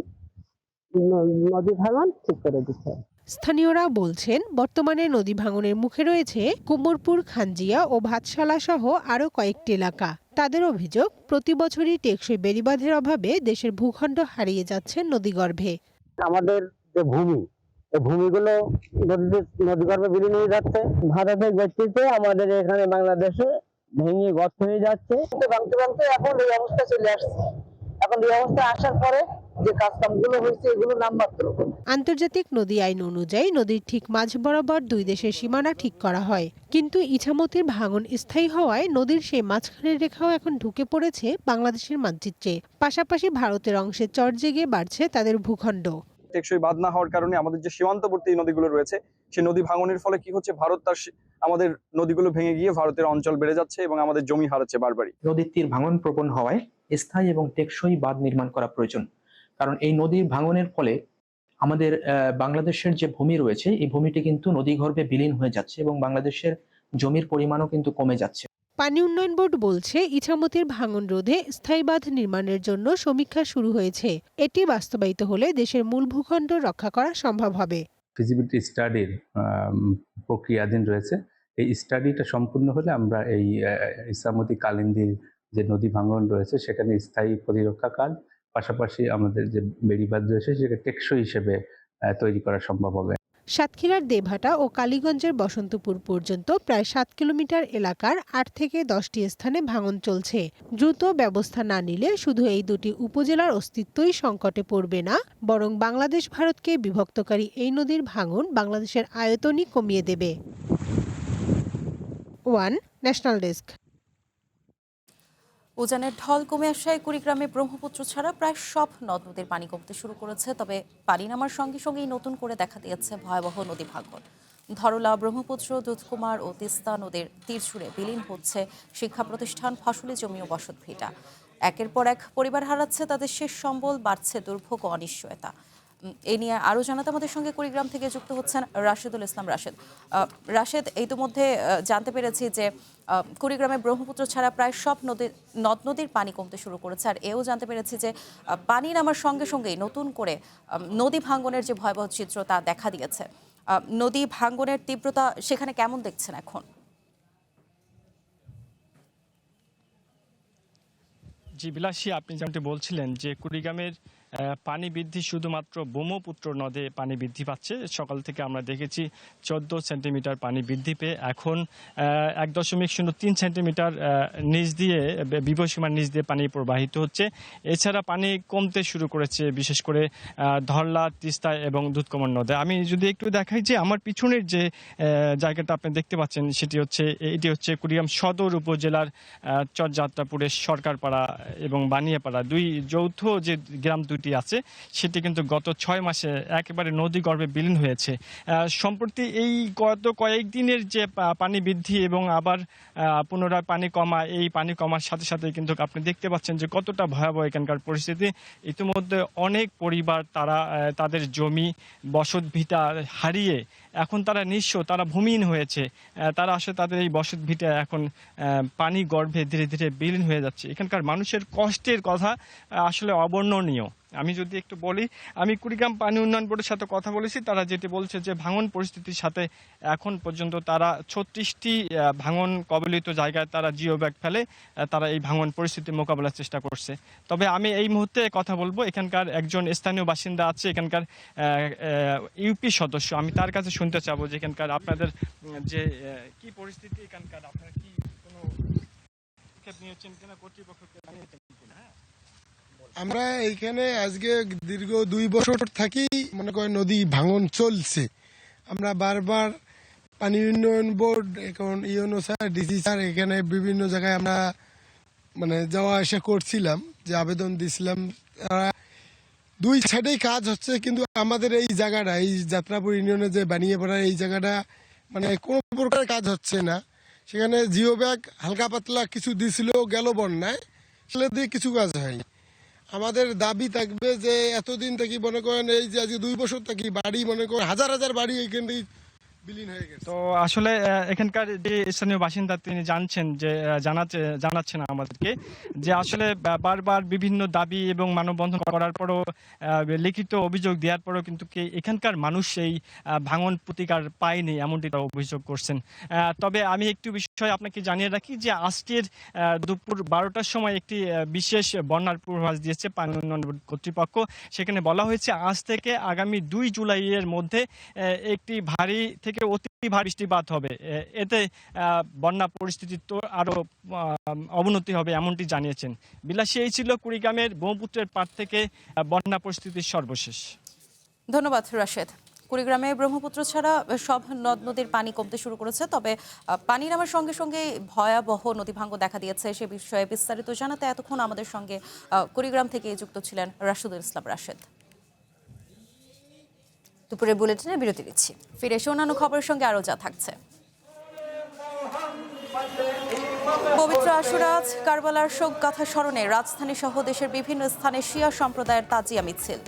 নদী ভাঙন ঠিক করে দিতে। স্থানীয়রা বলছেন, বর্তমানে নদী ভাঙনের মুখে রয়েছে কুমোরপুর, খানজিয়া ও ভাতশালা সহ আরও কয়েকটি এলাকা। তাদের অভিযোগ, প্রতি বছরই টেকসই বেড়িবাঁধের অভাবে দেশের ভূখণ্ড হারিয়ে যাচ্ছে নদীগর্ভে। আমাদের যে ভূমি, এই ভূমিগুলো নদীগর্ভে বিলীন হয়ে যাচ্ছে। ভারতের গতিতে আমাদের এখানে বাংলাদেশে ভেঙে গর্ত হয়ে যাচ্ছে। ভাঙতে ভাঙতে এখন এই অবস্থা চলে আসছে। এখন এই অবস্থা আসার পরে যে কাজকামগুলো হয়েছে এগুলো নামমাত্র। আন্তর্জাতিক নদী আইন অনুযায়ী নদীর ঠিক মাঝ বরাবর দুই দেশের সীমানা ঠিক করা হয়, কিন্তু ইছামতির ভাঙন স্থায়ী হওয়ায় নদীর সেই মাঝখানের রেখাও এখন ঢুকে পড়েছে বাংলাদেশের মানচিত্রে। পাশাপাশি ভারতের অংশে চর জেগে বাড়ছে তাদের ভূখণ্ড। টেকসই বাঁধ না হওয়ার কারণে আমাদের যে সীমান্তবর্তী নদীগুলো রয়েছে, সেই নদী ভাঙনের ফলে কি হচ্ছে, ভারত তার আমাদের নদীগুলো ভেঙে গিয়ে ভারতের অঞ্চল বেড়ে যাচ্ছে এবং আমাদের জমি হারাচ্ছে বারবারই। নদীর তীর ভাঙন প্রবণ হওয়ায় স্থায়ী এবং টেকসই বাঁধ নির্মাণ করা প্রয়োজন। কারণ এই নদীর ভাঙনের ফলে আমাদের বাংলাদেশের যে ভূমি রয়েছে, এই ভূমিটি কিন্তু নদীগর্ভে বিলীন হয়ে যাচ্ছে এবং বাংলাদেশের জমির পরিমাণও কিন্তু কমে যাচ্ছে। পানি উন্নয়ন বোর্ড বলছে, ইছামতির ভাঙন রোধে স্থায়ী বাঁধ নির্মাণের জন্য সমীক্ষা শুরু হয়েছে। এটি বাস্তবায়িত হলে দেশের মূল ভূখণ্ড রক্ষা করা সম্ভব হবে। ফিজিবিলিটি স্টাডির প্রক্রিয়াধীন রয়েছে এই স্টাডিটা সম্পূর্ণ হলে আমরা এই ইসামতি কালিন্দির যে নদী ভাঙন রয়েছে সেখানে স্থায়ী প্রতিরক্ষা কাজ, পাশাপাশি আমাদের যে বেড়িবাঁধ রয়েছে সেটা টেকসই হিসেবে তৈরি করা সম্ভব হবে। সাতক্ষীরার দেবহাটা ও কালীগঞ্জের বসন্তপুর পর্যন্ত প্রায় 7 কিলোমিটার এলাকার 8 থেকে 10টি স্থানে ভাঙন চলছে। দ্রুত ব্যবস্থা না নিলে শুধু এই দুটি উপজেলার অস্তিত্বই সংকটে পড়বে না, বরং বাংলাদেশ ভারতকে বিভক্তকারী এই নদীর ভাঙন বাংলাদেশের আয়তনই কমিয়ে দেবে। One national desk. উজানের ঢল কমে আসায় কুড়িগ্রামে ব্রহ্মপুত্র ছাড়া প্রায় সব নদ নদীর পানি কমতে শুরু করেছে। তবে পানি নামার সঙ্গে সঙ্গেই নতুন করে দেখা দিয়েছে ভয়াবহ নদী ভাঙন। ধরলা, ব্রহ্মপুত্র, দুধকুমার ও তিস্তা নদীর তীর ছুঁড়ে বিলীন হচ্ছে শিক্ষা প্রতিষ্ঠান, ফসলি জমি ও বসতভিটা। একের পর এক পরিবার হারাচ্ছে তাদের শেষ সম্বল, বাড়ছে দুর্ভোগ ও অনিশ্চয়তা। এ নিয়ে আরও জানাতে আমাদের সঙ্গে কুড়িগ্রাম থেকে যুক্ত হচ্ছেন রাশেদুল ইসলাম। রাশেদ, ইতিমধ্যে জানতে পেরেছি যে কুড়িগ্রামে ব্রহ্মপুত্র ছাড়া প্রায় সব নদ নদীর পানি কমতে শুরু করেছে, আর এও জানতে পেরেছি যে পানি নামার সঙ্গে সঙ্গেই নতুন করে নদী ভাঙ্গনের যে ভয়াবহ চিত্র তা দেখা দিয়েছে। নদী ভাঙ্গনের তীব্রতা সেখানে কেমন দেখছেন এখন? জি বিলাসী, আপনি যেমনটি বলছিলেন যে কুড়িগ্রামের পানি বৃদ্ধি শুধুমাত্র ব্রহ্মপুত্র নদে পানি বৃদ্ধি পাচ্ছে। সকাল থেকে আমরা দেখেছি 14 সেন্টিমিটার পানি বৃদ্ধি পেয়ে এখন 1.03 সেন্টিমিটার নিচ দিয়ে, বিপদসীমার নিচ দিয়ে পানি প্রবাহিত হচ্ছে। এছাড়া পানি কমতে শুরু করেছে বিশেষ করে ধরলা, তিস্তা এবং দুধকুমার নদে। আমি যদি একটু দেখাই যে আমার পিছনের যে জায়গাটা আপনি দেখতে পাচ্ছেন এটি হচ্ছে কুড়িগ্রাম সদর উপজেলার চরযাত্রাপুরের সরকারপাড়া এবং বানিয়াপাড়া দুই যৌথ যে গ্রাম দুটি আছে, সেটি কিন্তু গত 6 মাসে একেবারে নদীগর্ভে বিলীন হয়েছে। সম্প্রতি এই গত কয়েকদিনের যে পানি বৃদ্ধি এবং আবার পুনরায় পানি কমা, এই পানি কমার সাথে সাথে কিন্তু আপনি দেখতে পাচ্ছেন যে কতটা ভয়াবহ এখানকার পরিস্থিতি। ইতিমধ্যে অনেক পরিবার তারা তাদের জমি বসতভিটা হারিয়ে এখন তারা নিঃস্ব, তারা ভূমিহীন হয়েছে। তারা আসলে তাদের এই বসতভিটা এখন পানি গর্ভে ধীরে ধীরে বিলীন হয়ে যাচ্ছে। এখানকার মানুষের কষ্টের কথা আসলে অবর্ণনীয়। আমি যদি একটু বলি, আমি কুড়িগ্রাম পানি উন্নয়ন বোর্ডের সাথে কথা বলেছি, তারা যেটি বলছে যে ভাঙন পরিস্থিতির সাথে এখন পর্যন্ত তারা 36টি ভাঙন কবলিত জায়গায় তারা জিও ব্যাগ ফেলে তারা এই ভাঙন পরিস্থিতি মোকাবেলার চেষ্টা করছে। তবে আমি এই মুহূর্তে কথা বলবো, এখানকার একজন স্থানীয় বাসিন্দা আছে, এখানকার ইউপি সদস্য, আমি তার কাছে শুনতে চাবো যে এখানকার আপনাদের যে কি পরিস্থিতি, এখানকার আপনারা কি কোনো পদক্ষেপ নিয়েছেন কিনা, কর্তৃপক্ষকে জানিয়েছেন কিনা? আমরা এইখানে আজকে দীর্ঘ 2 বছর থাকি, মনে করেন নদী ভাঙন চলছে। আমরা বারবার পানি উন্নয়ন বোর্ড, এখন ইউনো স্যার, ডিসি স্যার, এখানে বিভিন্ন জায়গায় আমরা যাওয়া আসা করছিলাম, যে আবেদন দিছিলাম। 2 সাইডেই কাজ হচ্ছে, কিন্তু আমাদের এই জায়গাটা, এই যাত্রাপুর ইউনিয়নে যে বানিয়াপাড়া, এই জায়গাটা কোনো প্রকার কাজ হচ্ছে না। সেখানে জিও ব্যাগ হালকা পাতলা কিছু দিছিল, গেল বন্যায়, সেটা দিয়ে কিছু কাজ হয়নি। আমাদের দাবি থাকবে যে এতদিন থেকে মনে করেন এই যে আজকে 2 বছর থেকে বাড়ি মনে করেন হাজার হাজার বাড়ি এইখান থেকে বিলীন হয়ে গেছে। তো আসলে এখানকার যে স্থানীয় বাসিন্দা তিনি জানাচ্ছেন আমাদেরকে যে আসলে বারবার বিভিন্ন দাবি এবং মানববন্ধন করার পরও, লিখিত অভিযোগ দেওয়ার পরও কিন্তু এখানকার মানুষ এই ভাঙন প্রতিকার পায়নি, এমনটি তারা অভিযোগ করছেন। তবে আমি একটু বিষয় আপনাকে জানিয়ে রাখি যে আজকের দুপুর 12টার সময় একটি বিশেষ বন্যার পূর্বাভাস দিয়েছে পানি উন্নয়ন কর্তৃপক্ষ। সেখানে বলা হয়েছে আজ থেকে আগামী 2 জুলাইয়ের মধ্যে একটি ভারী থেকে অতি ভারী বৃষ্টিপাত হবে, এতে বন্যা পরিস্থিতি তো আরো অবনতি হবে, এমনটি জানিয়েছেন। বিলাসী, এই ছিল কুড়িগ্রামের ব্রহ্মপুত্রের পাড় থেকে বন্যা পরিস্থিতির সর্বশেষ। ধন্যবাদ রাশেদ। কুড়িগ্রামে ব্রহ্মপুত্র ছাড়া সব নদ নদীর পানি কমতে শুরু করেছে, তবে পানি নামার সঙ্গে সঙ্গে ভয়াবহ নদী ভাঙ্গ দেখা দিয়েছে। সে বিষয়ে বিস্তারিত জানাতে এতক্ষণ আমাদের সঙ্গে কুড়িগ্রাম থেকে যুক্ত ছিলেন রাশেদুল ইসলাম রাশেদ। দুপুরে বুলেটিনে বিরতি দিচ্ছি, ফিরে এসে অন্যান্য খবরের সঙ্গে আরও যা থাকছে। পবিত্র আশুরা আজ, কারবালার শোক গাথা স্মরণে রাজধানী সহ দেশের বিভিন্ন স্থানে শিয়া সম্প্রদায়ের তাজিয়া মিছিল।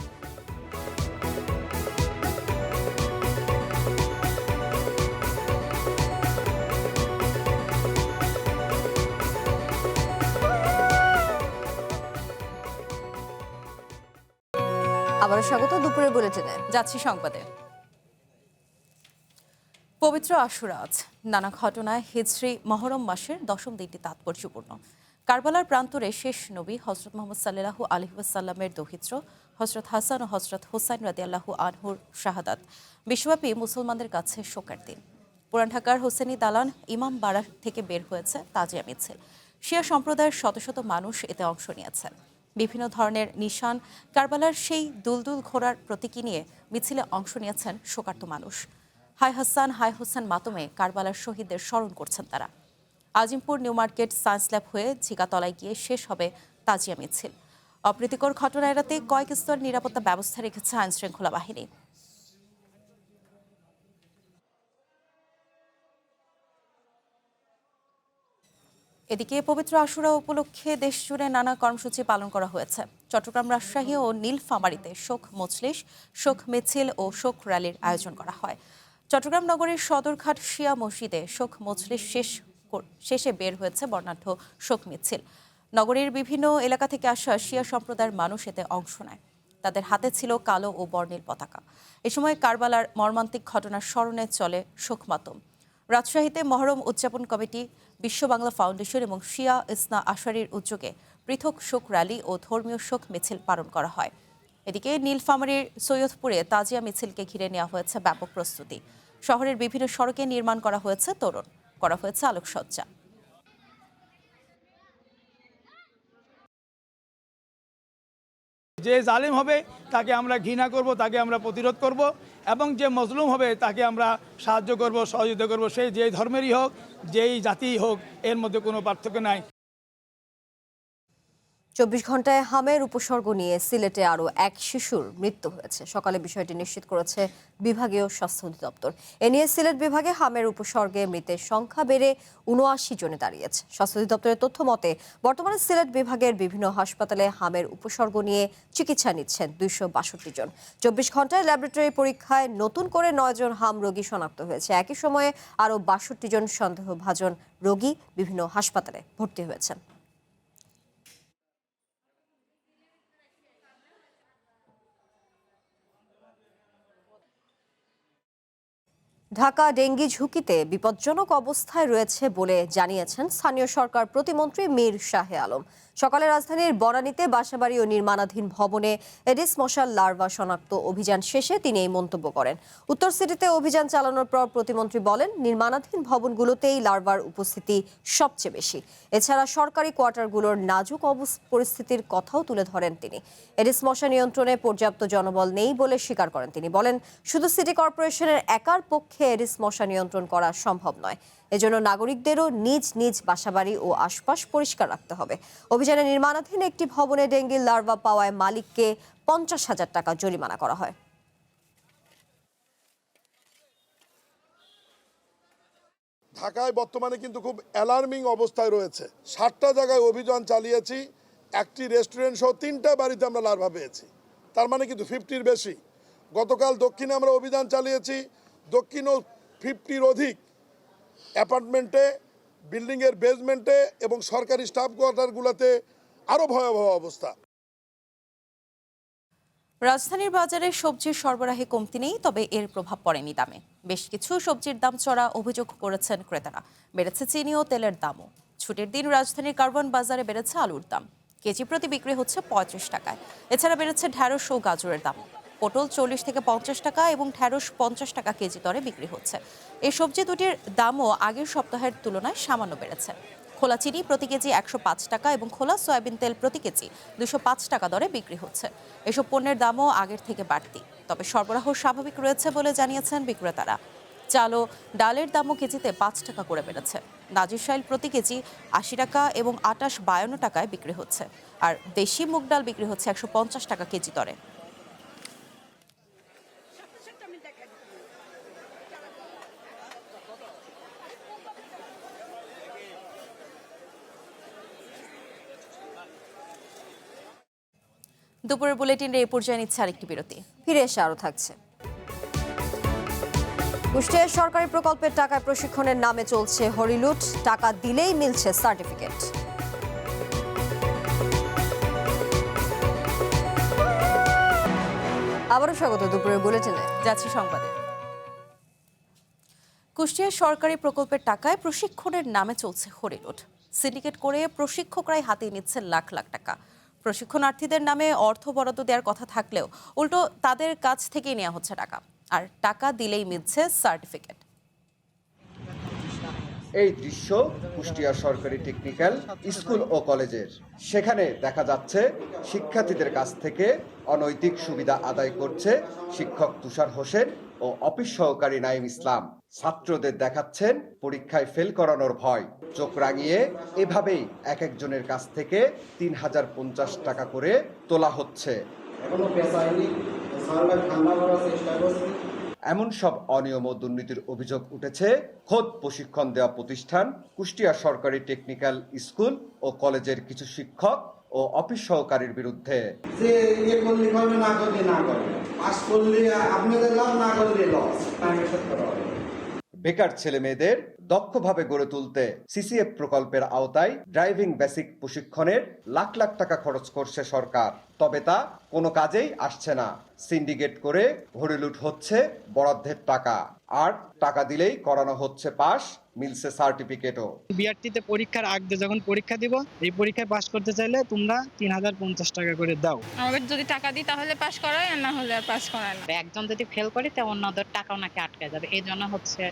আবারও স্বাগত দুপুরের বুলেটিনে। যাচ্ছি সংবাদে। পবিত্র আশুরা আজ নানা ঘটনায় হিজরি মহরম মাসের 10ম দিনটি তাৎপর্যপূর্ণ। কারবালার প্রান্তরে শেষ নবী হজরত মোহাম্মদ সাল্লাল্লাহু আলাইহি ওয়াসাল্লামের দৌহিত্র হজরত হাসান ও হজরত হুসাইন রাদিয়াল্লাহু আনহুর শাহাদাত বিশ্বব্যাপী মুসলমানদের কাছে শোকের দিন। পুরান ঢাকার হোসেনি দালান ইমাম বাড়া থেকে বের হয়েছে তাজিয়া মিছিল। শিয়া সম্প্রদায়ের শত শত মানুষ এতে অংশ নিয়েছেন। বিভিন্ন ধরনের নিশান, কারবালার সেই দুলদুল ঘোড়ার প্রতীকী নিয়ে মিছিলে অংশ নিয়েছেন শোকার্ত মানুষ। হাই হাসান হাই হোসেন মাতমে কারবালার শহীদদের স্মরণ করছেন তারা। Azimpur new market science lab হয়ে ঝিকাতলায় গিয়ে শেষ হবে তাজিয়া মিছিল। অপ্রীতিকর ঘটনা এড়াতে কয়েক স্তর নিরাপত্তা ব্যবস্থা রেখেছে আইনশৃঙ্খলা বাহিনী। এদিকে পবিত্র আশুরা উপলক্ষে দেশজুড়ে নানা কর্মসূচি পালন করা হয়েছে। চট্টগ্রাম, রাজশাহী ও নীলফামারীতে শোক মজলিস, শোক মিছিল ও শোক র্যালির আয়োজন করা হয়। চট্টগ্রাম নগরীর সদরঘাট শিয়া মসজিদে শোক মজলিস শেষে বের হয়েছে বর্ণাঢ্য শোক মিছিল। নগরীর বিভিন্ন এলাকা থেকে আসা শিয়া সম্প্রদায়ের মানুষ এতে অংশ নেয়। তাদের হাতে ছিল কালো ও বর্ণিল পতাকা। এ সময় কারবালার মর্মান্তিক ঘটনার স্মরণে চলে শোক মাতম। রাজশাহীতে মহরম উদযাপন কমিটি, বিশ্ব বাংলা ফাউন্ডেশন এবং শিয়া ইসনা আশারির উদ্যোগে পৃথক শোক র্যালি ও ধর্মীয় শোক মিছিল পালন করা হয়। এদিকে নীলফামারীর সৈয়দপুরে তাজিয়া মিছিলকে ঘিরে নেওয়া হয়েছে ব্যাপক প্রস্তুতি। শহরের বিভিন্ন সড়কে নির্মাণ করা হয়েছে তোরণ, করা হয়েছে আলোকসজ্জা। যে জালিম হবে তাকে আমরা ঘৃণা করব, তাকে আমরা প্রতিরোধ করব, এবং যে মজলুম হবে তাকে আমরা সাহায্য করব, সহযোগিতা করব। সেই যেই ধর্মেরই হোক, যেই জাতিই হোক, এর মধ্যে কোনো পার্থক্য নাই। 24 ঘন্টায় হামের উপসর্গ নিয়ে সিলেটে আরও এক শিশুর মৃত্যু হয়েছে। সকালে বিষয়টি নিশ্চিত করেছে বিভাগীয় স্বাস্থ্য অধিদপ্তর। এ নিয়ে সিলেট বিভাগে হামের উপসর্গে মৃতের সংখ্যা বেড়ে 79 জনে দাঁড়িয়েছে। স্বাস্থ্য অধিদপ্তরের তথ্য মতে বর্তমানে সিলেট বিভাগের বিভিন্ন হাসপাতালে হামের উপসর্গ নিয়ে চিকিৎসা নিচ্ছেন 262 জন। 24 ঘন্টায় ল্যাবরেটরি পরীক্ষায় নতুন করে 9 জন হাম রোগী শনাক্ত হয়েছে। একই সময়ে আরও 62 জন সন্দেহভাজন রোগী বিভিন্ন হাসপাতালে ভর্তি হয়েছেন। ঢাকা ডেঙ্গি ঝুঁকিতে বিপজ্জনক অবস্থায় রয়েছে বলে জানিয়েছেন স্থানীয় সরকার প্রতিমন্ত্রী মীর শাহে আলম। সকালে রাজধানীর বনানীতে বাসাবাড়ি ও নির্মাণাধীন ভবনে এডিস মশার লার্ভা শনাক্ত অভিযান শেষে তিনি এই মন্তব্য করেন। উত্তর সিটিতে অভিযান চালানোর পর প্রতিমন্ত্রী বলেন, নির্মাণাধীন ভবনগুলোতেই লার্ভার উপস্থিতি সবচেয়ে বেশি। এছাড়া সরকারি কোয়ার্টারগুলোর নাজুক পরিস্থিতির কথাও তুলে ধরেন তিনি। এডিস মশা নিয়ন্ত্রণে পর্যাপ্ত জনবল নেই বলে স্বীকার করেন তিনি। বলেন, শুধু সিটি কর্পোরেশনের একার পক্ষে এডিস মশা নিয়ন্ত্রণ করা সম্ভব নয়। এজন্য নাগরিকদেরও নিজ নিজ বাসাবাড়ি ও আশপাশ পরিষ্কার রাখতে হবে। অভিযানে নির্মাণাধীন একটি ভবনে ডেঙ্গির লার্ভা পাওয়ায় মালিককে 50,000 টাকা জরিমানা করা হয়। ঢাকায় বর্তমানে কিন্তু খুব অ্যালার্মিং অবস্থায় রয়েছে। 60টা জায়গায় অভিযান চালিয়েছি, একটি রেস্টুরেন্ট সহ 3টা বাড়িতে আমরা লার্ভা পেয়েছি। তার মানে কিন্তু 50-র বেশি। গতকাল দক্ষিণে আমরা অভিযান চালিয়েছি, দক্ষিণও 50-র অধিক অ্যাপার্টমেন্টে, বিল্ডিংয়ের বেসমেন্টে এবং সরকারি স্টাফ কোয়ার্টারগুলোতে আরও ভয়াবহ অবস্থা। রাজধানীর বাজারে সবজির সরবরাহে কমতি নেই, তবে এর প্রভাব পড়েনি দামে। বেশ কিছু সবজির দাম চড়া অভিযোগ করেছেন ক্রেতারা। বেড়েছে চিনি ও তেলের দামও। ছুটির দিন রাজধানীর কারওয়ান বাজারে বেড়েছে আলুর দাম, কেজি প্রতি বিক্রি হচ্ছে 35 টাকায়। এছাড়া বেড়েছে ঢ্যাঁড়স ও গাজরের দাম। পটল 40 থেকে 50 টাকা এবং ঢ্যাঁড়স 50 টাকা কেজি দরে বিক্রি হচ্ছে। এই সবজি দুটির দামও আগের সপ্তাহের তুলনায় সামান্য বেড়েছে। খোলা চিনি প্রতি কেজি 105 টাকা এবং খোলা সয়াবিন তেল প্রতি কেজি 205 টাকা দরে বিক্রি হচ্ছে। এসব পণ্যের দামও আগের থেকে বাড়তি, তবে সরবরাহ স্বাভাবিক রয়েছে বলে জানিয়েছেন বিক্রেতারা। চাল ও ডালের দামও কেজিতে 5 টাকা করে বেড়েছে। নাজিরশাইল প্রতি কেজি 80 টাকা এবং আটাশ 52 টাকায় বিক্রি হচ্ছে। আর দেশি মুগ ডাল বিক্রি হচ্ছে 150 টাকা কেজি দরে। দুপুরের বুলেটিনের এই পর্যায়ে নিচ্ছে আরেকটি বিরতি। ফিরে এসে আরও থাকছে। কুষ্টিয়ায় সরকারি প্রকল্পের টাকায় প্রশিক্ষণের নামে চলছে হরিলুট। টাকা দিলেই মিলছে সার্টিফিকেট। আবারও স্বাগত দুপুরের বুলেটিনে। যাচ্ছি সংবাদে। কুষ্টিয়ার সরকারি প্রকল্পের টাকায় প্রশিক্ষণের নামে চলছে হরিলুট। সিন্ডিকেট করে প্রশিক্ষকরাই হাতিয়ে নিচ্ছে লাখ লাখ টাকা। প্রশিক্ষণার্থীদের নামে অর্থ বরাদ্দ দেওয়ার কথা থাকলেও উল্টো তাদের কাছ থেকেই নেওয়া হচ্ছে টাকা, আর টাকা দিলেই মিলছে সার্টিফিকেট। এই দৃশ্য কুষ্টিয়া সরকারি টেকনিক্যাল স্কুল ও কলেজের। সেখানে দেখা যাচ্ছে শিক্ষার্থীদের কাছ থেকে অনৈতিক সুবিধা আদায় করছে শিক্ষক তুষার হোসেন ও অফিস সহকারী নাইম ইসলাম। ছাত্রদের দেখাচ্ছেন পরীক্ষায় ফেল করানোর ভয়। চোখ রাঙিয়ে এভাবেই এক একজনের কাছ থেকে ৩,০৫০ টাকা করে তোলা হচ্ছে। এমন সব অনিয়ম ও দুর্নীতির অভিযোগ উঠেছে খোদ প্রশিক্ষণ দেওয়া প্রতিষ্ঠান কুষ্টিয়া সরকারি টেকনিক্যাল স্কুল ও কলেজের কিছু শিক্ষক ও অফিস সহকারীর বিরুদ্ধে। বেকার ছেলে মেয়েদের দক্ষভাবে গড়ে তুলতে সিসিএফ প্রকল্পের আওতায় ড্রাইভিং বেসিক প্রশিক্ষণের লাখ লাখ টাকা খরচ করছে সরকার, তবে তা কোনো কাজেই আসছে না। সিন্ডিকেট করে হরিলুট হচ্ছে বরাদ্দের টাকা, আর টাকা দিলেই করানো হচ্ছে পাস, মিলছে সার্টিফিকেটও। বিআরটিতে পরীক্ষার আগে যখন পরীক্ষা দিব, এই পরীক্ষায় পাস করতে চাইলে তোমরা ৩,০৫০ টাকা করে দাও। আমাদের যদি টাকা দিই তাহলে পাস করায়, আর না হলে আর পাস করায় না। একজন যদি ফেল করে তো অন্যদের টাকাও নাকি আটকে যাবে, এই জন্য হচ্ছে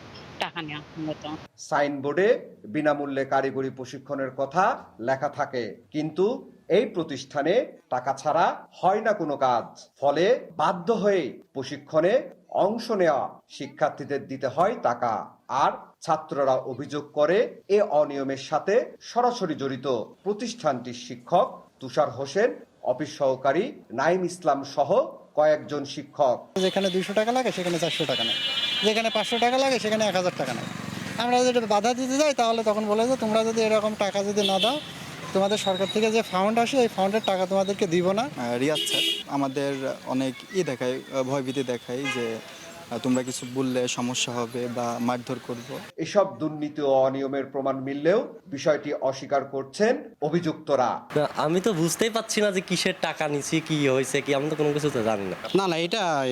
টাকা নেওয়া মূলত। সাইনবোর্ডে বিনামূল্যে কারিগরি প্রশিক্ষণের কথা লেখা থাকে, কিন্তু এই প্রতিষ্ঠানে টাকা ছাড়া হয় না কোনো কাজ। ফলে বাধ্য হয়ে প্রশিক্ষণে অংশ নেওয়া শিক্ষার্থীদের দিতে হয় টাকা, আর ছাত্ররা অভিযোগ করে এ অনিয়মের সাথে সরাসরি জড়িত প্রতিষ্ঠানটির শিক্ষক তুষার হোসেন, অফিস সহকারী নাইম ইসলাম সহ কয়েকজন শিক্ষক। যেখানে 200 টাকা লাগে সেখানে 400 টাকা নেয়, যেখানে 500 টাকা লাগে সেখানে 1000 টাকা নেয়। আমরা যদি বাধা দিতে যাই তাহলে তখন বলে যে তোমরা যদি এরকম টাকা যদি না দাও, তোমাদের সরকার থেকে যে ফান্ড আসে এই ফান্ডের টাকা তোমাদেরকে দিব না। রিয়াজ স্যার আমাদের অনেক দেখায়, ভয়ভীতি দেখায় যে তোমরা কিছু বললে সমস্যা হবে বা মারধর করব। এসব দুর্নীতি ও অনিয়মের প্রমাণ মিললেও বিষয়টি অস্বীকার করছেন অভিযুক্তরা। আমি তো বুঝতেই পারছি না যে কিসের টাকা নিছি, কি হয়েছে, কি আমি তো কোনো কিছু জানি না। না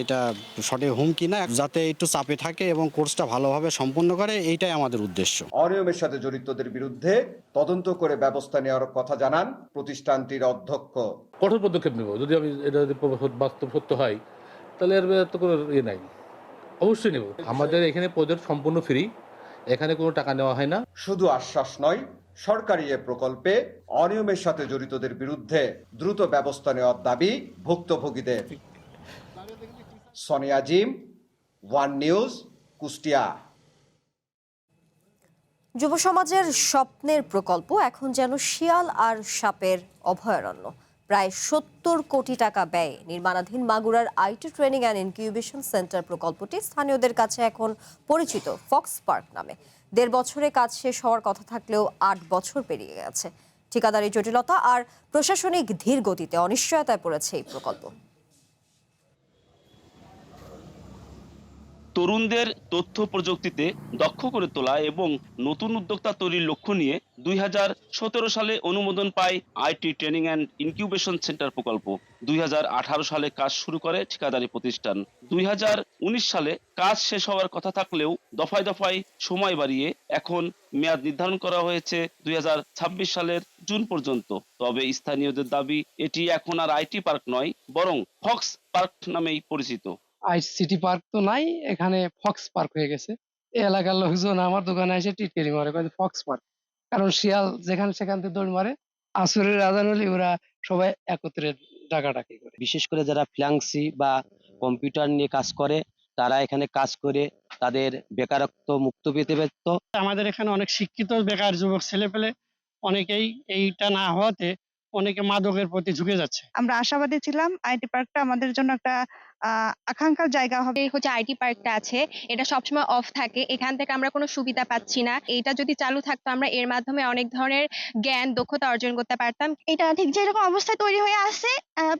এটা সঠিক হুমকি না, যাতে একটু চাপে থাকে এবং কোর্সটা ভালোভাবে সম্পন্ন করে, এইটাই আমাদের উদ্দেশ্য। অনিয়মের সাথে জড়িতদের বিরুদ্ধে তদন্ত করে ব্যবস্থা নেওয়ার কথা জানান প্রতিষ্ঠানটির অধ্যক্ষ। কঠোর পদক্ষেপ নেব, যদি এটা বাস্তব সত্য হয় তাহলে এর তো কোনো ইয়ে নাই, অবশ্যই নেব। আমাদের এখানে প্রজেক্ট সম্পূর্ণ ফ্রি, এখানে কোনো টাকা নেওয়া হয় না। শুধু আশ্বাস নয়, সরকারি এ প্রকল্পে অনিয়মের সাথে জড়িতদের বিরুদ্ধে দ্রুত ব্যবস্থা নেওয়ার দাবি ভুক্তভোগীদের। Sonia Jim, One News, Kushtia. যুব সমাজের স্বপ্নের প্রকল্প এখন যেন শিয়াল আর সাপের অভয়ারণ্য। প্রায় ৭০ কোটি টাকা ব্যয়ে নির্মাণাধীন মাগুরার IT training and incubation centre প্রকল্পটি স্থানীয়দের কাছে এখন পরিচিত ফক্স পার্ক নামে। ১.৫ বছরে কাজ শেষ হওয়ার কথা থাকলেও ৮ বছর পেরিয়ে গেছে। ঠিকাদারি জটিলতা আর প্রশাসনিক ধীর গতিতে অনিশ্চয়তায় পড়েছে এই প্রকল্প। তরুণদের তথ্য প্রযুক্তিতে দক্ষ করে তোলা এবং নতুন উদ্যোক্তা তৈরির লক্ষ্য নিয়ে ২০১৭ সালে অনুমোদন পায় IT training and incubation centre প্রকল্প। ২০১৮ সালে কাজ শুরু করে ঠিকাদারি প্রতিষ্ঠান। ২০১৯ সালে কাজ শেষ হওয়ার কথা থাকলেও দফায় দফায় সময় বাড়িয়ে এখন মেয়াদ নির্ধারণ করা হয়েছে ২০২৬ সালের জুন পর্যন্ত। তবে স্থানীয়দের দাবি এটি এখন আর আইটি পার্ক নয়, বরং ফক্স পার্ক নামেই পরিচিত। আইসিটি পার্ক তো নাই, এখানে ফক্স পার্ক হয়ে গেছে। এই এলাকার লোকজন আমার দোকানে এসে টিটকারি মারে, ফক্স পার্ক, কারণ শিয়াল যেখানে সেখান থেকে দৌড় মারে। আসরের আজান হলে ওরা সবাই একত্রে ডাকাডাকি করে। বিশেষ করে যারা ফ্রিল্যান্সি বা কম্পিউটার নিয়ে কাজ করে তারা এখানে কাজ করে তাদের বেকারত্ব মুক্ত পেতে পারত। আমাদের এখানে অনেক শিক্ষিত বেকার যুবক ছেলেপেলে অনেকেই এইটা না হওয়াতে অনেকে মাদকের প্রতি ঝুঁকে যাচ্ছে। আমরা আশাবাদী ছিলাম আইটি পার্কটা আমাদের জন্য একটা আকাঙ্ক্ষার জায়গা হবে। হচ্ছে আইটি পার্কটা আছে, এটা সবসময় অফ থাকে, এখান থেকে আমরা কোনো সুবিধা পাচ্ছি না। এটা যদি চালু থাকতো আমরা এর মাধ্যমে অনেক ধরনের জ্ঞান দক্ষতা অর্জন করতে পারতাম। এটা ঠিক যেরকম অবস্থায় তৈরি হয়ে আসছে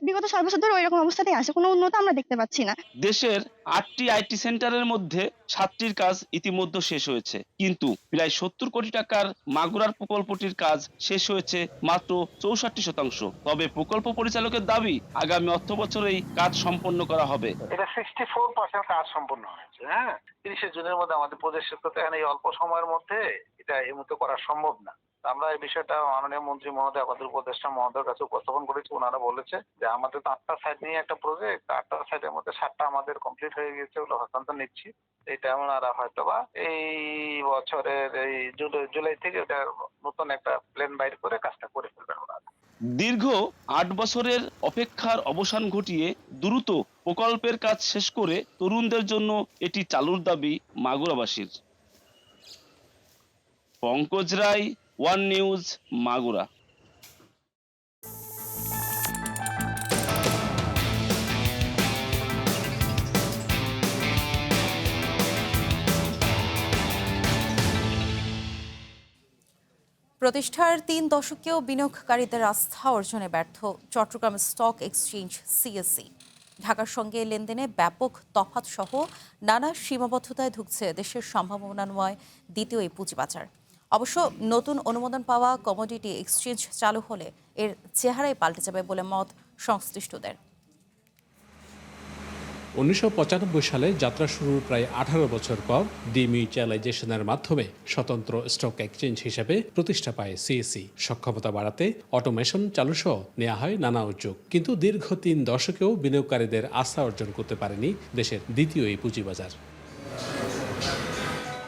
বিগত ৬ বছর ধরে ওইরকম অবস্থাতেই আছে, কোনো উন্নত আমরা দেখতে পাচ্ছি না। দেশের ৮টি আইটি সেন্টারের মধ্যে ৭টির কাজ ইতিমধ্যে শেষ হয়েছে, কিন্তু প্রায় ৭০ কোটি টাকার মাগুরার প্রকল্পটির কাজ শেষ হয়েছে মাত্র ৬৪%। তবে প্রকল্প পরিচালকের দাবি আগামী অর্থ বছরেই কাজ সম্পন্ন করা হবে। হবে। এটা 64% কাজ সম্পন্ন হয়েছে। হ্যাঁ, 30 জুনের মধ্যে আমাদের প্রজেক্ট শেষ করতে, এখানে এই অল্প সময়ের মধ্যে এটা এই মুহূর্তে করা সম্ভব না। আমরা এই বিষয়টা মাননীয় মন্ত্রী মহোদয়, আমাদের উপদেষ্টা মহোদয়ের কাছে উপস্থাপন করেছি। ওনারা বলেছে যে আমাদের তো 8টা সাইট নিয়ে একটা প্রজেক্ট, 8টা সাইটের মধ্যে 7টা আমাদের কমপ্লিট হয়ে গেছে, ওগুলো হস্তান্তর নিচ্ছি। এটা ওনারা হয়তোবা এই বছরের এই জুলাই থেকে এটা নতুন একটা প্ল্যান বাইর করে কাজটা করে ফেলবেন ওনারা। দীর্ঘ 8 বছরের অপেক্ষার অবসান ঘটিয়ে দ্রুত প্রকল্পের কাজ শেষ করে তরুণদের জন্য এটি চালুর দাবি মাগুরাবাসীর। Pankaj Roy, one news, Magura. প্রতিষ্ঠার 3 দশকেও বিনিয়োগকারীদের আস্থা অর্জনে ব্যর্থ চট্টগ্রাম স্টক এক্সচেঞ্জ সিএসসি। ঢাকার সঙ্গে লেনদেনে ব্যাপক তফাৎ সহ নানা সীমাবদ্ধতায় ঢুকছে দেশের সম্ভাবনাময় দ্বিতীয় এই পুঁজিবাজার। অবশ্য নতুন অনুমোদন পাওয়া কমোডিটি এক্সচেঞ্জ চালু হলে এর চেহারাই পাল্টে যাবে বলে মত সংশ্লিষ্টদের। 1995 সালে যাত্রা শুরুর প্রায় 18 বছর পর ডিমিউচুয়ালাইজেশনের মাধ্যমে স্বতন্ত্র স্টক এক্সচেঞ্জ হিসেবে প্রতিষ্ঠা পায় সিএসসি। সক্ষমতা বাড়াতে অটোমেশন চালুসহ নেওয়া হয় নানা উদ্যোগ, কিন্তু দীর্ঘ 3 দশকেও বিনিয়োগকারীদের আস্থা অর্জন করতে পারেনি দেশের দ্বিতীয় এই পুঁজিবাজার।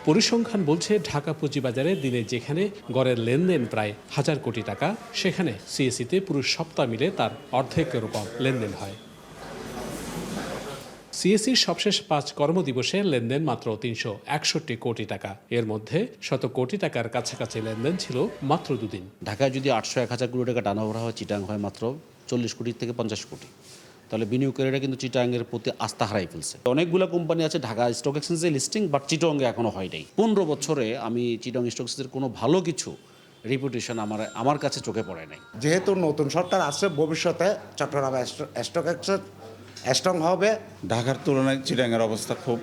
পরিসংখ্যান বলছে ঢাকা পুঁজিবাজারে দিনে যেখানে গড়ের লেনদেন প্রায় 1000 কোটি টাকা, সেখানে সিএসসিতে পুরো সপ্তাহ মিলে তার অর্ধেকেরও কম লেনদেন হয়। সিএসসির সবশেষ 5 কর্মদিবসে লেনদেন মাত্র 361 কোটি টাকা। এর মধ্যে 100 কোটি টাকার কাছাকাছি লেনদেন ছিল মাত্র 2 দিন। ঢাকায় যদি 800-1000 কোটি টাকা টার্নওভার হয়, চিটাং হয় মাত্র 40 কোটি থেকে 50 কোটি। তাহলে বিনিয়োগকারীরা কিন্তু চিটাংয়ের প্রতি আস্থা হারাই ফেলছে। অনেকগুলো কোম্পানি আছে ঢাকা স্টক এক্সচেঞ্জে লিস্টিং, বাট চিটাংয়ে এখনো হয় নাই। 15 বছরে আমি চিটাং স্টক এক্সচেঞ্জের কোনো ভালো কিছু রেপুটেশন আমার কাছে চোখে পড়ে নাই। যেহেতু নতুন সরকার আসছে, ভবিষ্যতে চট্টগ্রাম স্টক এক্সচেঞ্জ স্ট্রং হবে। ঢাকার তুলনায় চিটাংয়ের অবস্থা খুব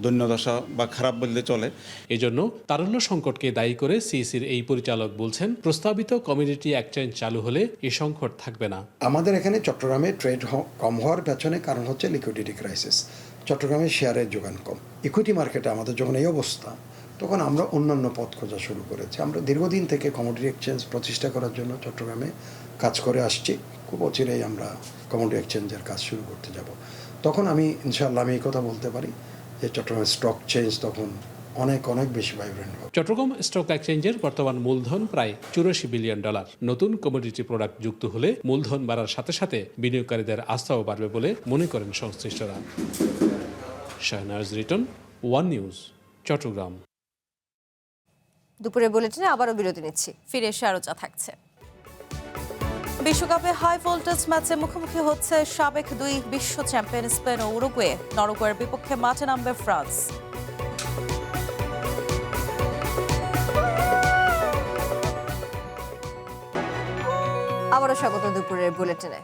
দৈন্যদশা বা খারাপ বললে চলে। এজন্য তারল্য সংকটকে দায়ী করে সিএসসির এই পরিচালক বলছেন, প্রস্তাবিত কমিউনিটি এক্সচেঞ্জ চালু হলে এই সংকট থাকবে না। আমাদের এখানে চট্টগ্রামে ট্রেড কম হওয়ার পেছনে কারণ হচ্ছে লিকুইডিটি ক্রাইসিস। চট্টগ্রামে শেয়ারের যোগান কম। ইকুইটি মার্কেটে আমাদের যখন এই অবস্থা, তখন আমরা অন্যান্য পথ খোঁজা শুরু করেছি। আমরা দীর্ঘদিন থেকে কমোডিটি এক্সচেঞ্জ প্রতিষ্ঠা করার জন্য চট্টগ্রামে কাজ করে আসছি। খুব অচিরেই আমরা কমোডিটি এক্সচেঞ্জের কাজ শুরু করতে যাব। তখন ইনশাআল্লাহ আমি এই কথা বলতে পারি যে চট্টগ্রাম স্টক চেঞ্জ তখন অনেক বেশি ভাইব্রেন্ট হবে। চট্টগ্রাম স্টক এক্সচেঞ্জের বর্তমান মূলধন প্রায় $84 বিলিয়ন। নতুন কমোডিটি প্রোডাক্ট যুক্ত হলে মূলধন বাড়ার সাথে সাথে বিনিয়োগকারীদের আস্থাও বাড়বে বলে মনে করেন সংশ্লিষ্টরা। Shahnaz Riton, one news, Chittagong. দুপুরে বুলেটিনে আবারও বিরতি নিচ্ছি, ফিরে এসে আরও যা থাকছে। বিশ্বকাপে হাই ভোল্টেজ ম্যাচে মুখোমুখি হচ্ছে সাবেক 2 বিশ্ব চ্যাম্পিয়ন স্পেন ও উরুগুয়ে। নরওয়ের বিপক্ষে মাঠে নামবে ফ্রান্স। আবারও স্বাগত দুপুরের বুলেটিনে।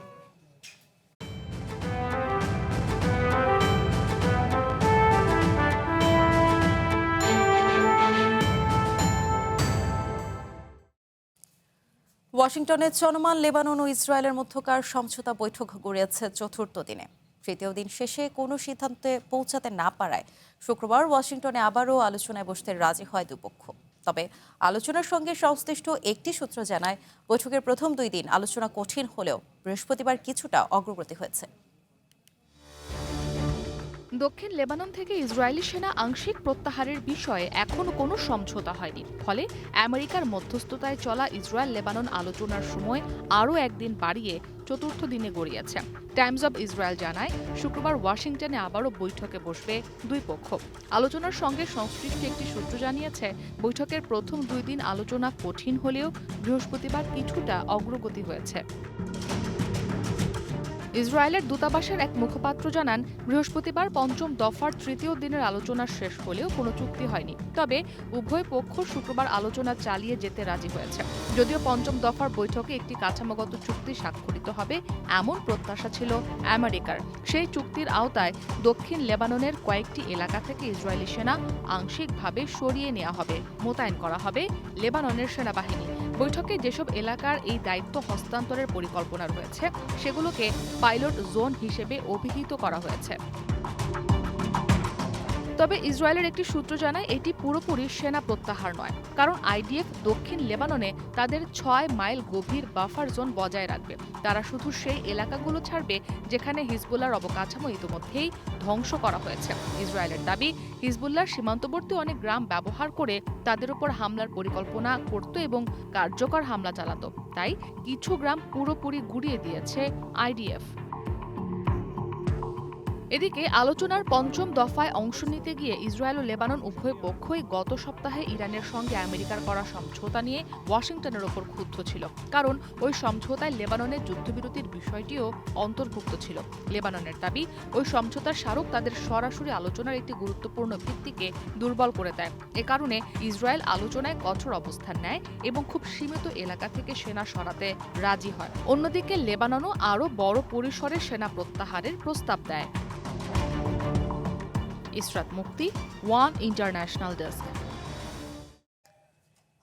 ওয়াশিংটনে চলমান লেবানন ও ইসরায়েলের মধ্যকার সমঝোতা বৈঠক গড়িয়েছে 4র্থ দিনে। 3য় দিন শেষে কোনো সিদ্ধান্তে পৌঁছাতে না পারায় শুক্রবার ওয়াশিংটনে আবারও আলোচনায় বসতে রাজি হয় দুপক্ষ। তবে আলোচনার সঙ্গে সংশ্লিষ্ট একটি সূত্র জানায়, বৈঠকের প্রথম 2 দিন আলোচনা কঠিন হলেও বৃহস্পতিবার কিছুটা অগ্রগতি হয়েছে। দক্ষিণ লেবানন থেকে ইসরায়েলি সেনা আংশিক প্রত্যাহারের বিষয়ে এখনও কোনো সমঝোতা হয়নি। ফলে আমেরিকার মধ্যস্থতায় চলা ইসরায়েল লেবানন আলোচনার সময় আরও একদিন বাড়িয়ে 4র্থ দিনে গড়িয়েছে। টাইমস অব ইসরায়েল জানায়, শুক্রবার ওয়াশিংটনে আবারও বৈঠকে বসবে 2 পক্ষ। আলোচনার সঙ্গে সংশ্লিষ্ট একটি সূত্র জানিয়েছে, বৈঠকের প্রথম 2 দিন আলোচনা কঠিন হলেও বৃহস্পতিবার কিছুটা অগ্রগতি হয়েছে। ইসরায়েলের দূতাবাসের এক মুখপাত্র জানান, বৃহস্পতিবার 5ম দফার 3য় দিনের আলোচনা শেষ হলেও কোনো চুক্তি হয়নি। তবে উভয় পক্ষ শুক্রবার আলোচনা চালিয়ে যেতে রাজি হয়েছে। যদিও 5ম দফার বৈঠকে একটি কাঠামোগত চুক্তি স্বাক্ষরিত হবে এমন প্রত্যাশা ছিল আমেরিকার। সেই চুক্তির আওতায় দক্ষিণ লেবাননের কয়েকটি এলাকা থেকে ইসরায়েলি সেনা আংশিকভাবে সরিয়ে নেওয়া হবে, মোতায়েন করা হবে লেবাননের সেনাবাহিনী। বৈঠকে যেসব এলাকার এই দায়িত্ব হস্তান্তরের পরিকল্পনা রয়েছে সেগুলোকে পাইলট জোন হিসেবে অভিহিত করা হয়েছে। তবে ইসরায়েলের একটি সূত্র জানায় এটি পুরোপুরি সেনা প্রত্যাহার নয়, কারণ আইডিএফ দক্ষিণ লেবাননে তাদের 6 মাইল গভীর বাফার জোন বজায় রাখবে। তারা শুধু সেই এলাকাগুলো ছাড়বে যেখানে হিজবুল্লাহর অবকাঠামো ইতিমধ্যেই ধ্বংস করা হয়েছে। ইসরায়েলের দাবি, হিজবুল্লাহর সীমান্তবর্তী অনেক গ্রাম ব্যবহার করে তাদের উপর হামলার পরিকল্পনা করত এবং কার্যকর হামলা চালাত। তাই কিছু গ্রাম পুরোপুরি গুড়িয়ে দিয়েছে আইডিএফ। এদিকে আলোচনার পঞ্চম দফায় অংশ নিতে গিয়ে ইসরায়েল ও লেবানন উভয় পক্ষই গত সপ্তাহে ইরানের সঙ্গে আমেরিকার করা সমঝোতা নিয়ে ওয়াশিংটনের ওপর ক্ষুব্ধ ছিল, কারণ ওই সমঝোতায় লেবাননের যুদ্ধবিরতির বিষয়টিও অন্তর্ভুক্ত ছিল। লেবাননের দাবি, ওই সমঝোতার স্মারক তাদের সরাসরি আলোচনার একটি গুরুত্বপূর্ণ ভিত্তিকে দুর্বল করে দেয়। এ কারণে ইসরায়েল আলোচনায় কঠোর অবস্থান নেয় এবং খুব সীমিত এলাকা থেকে সেনা সরাতে রাজি হয়। অন্যদিকে লেবাননও আরও বড় পরিসরে সেনা প্রত্যাহারের প্রস্তাব দেয়। ইসরাত মুক্তি, ওয়ান ইন্টারন্যাশনাল ডেস্ক।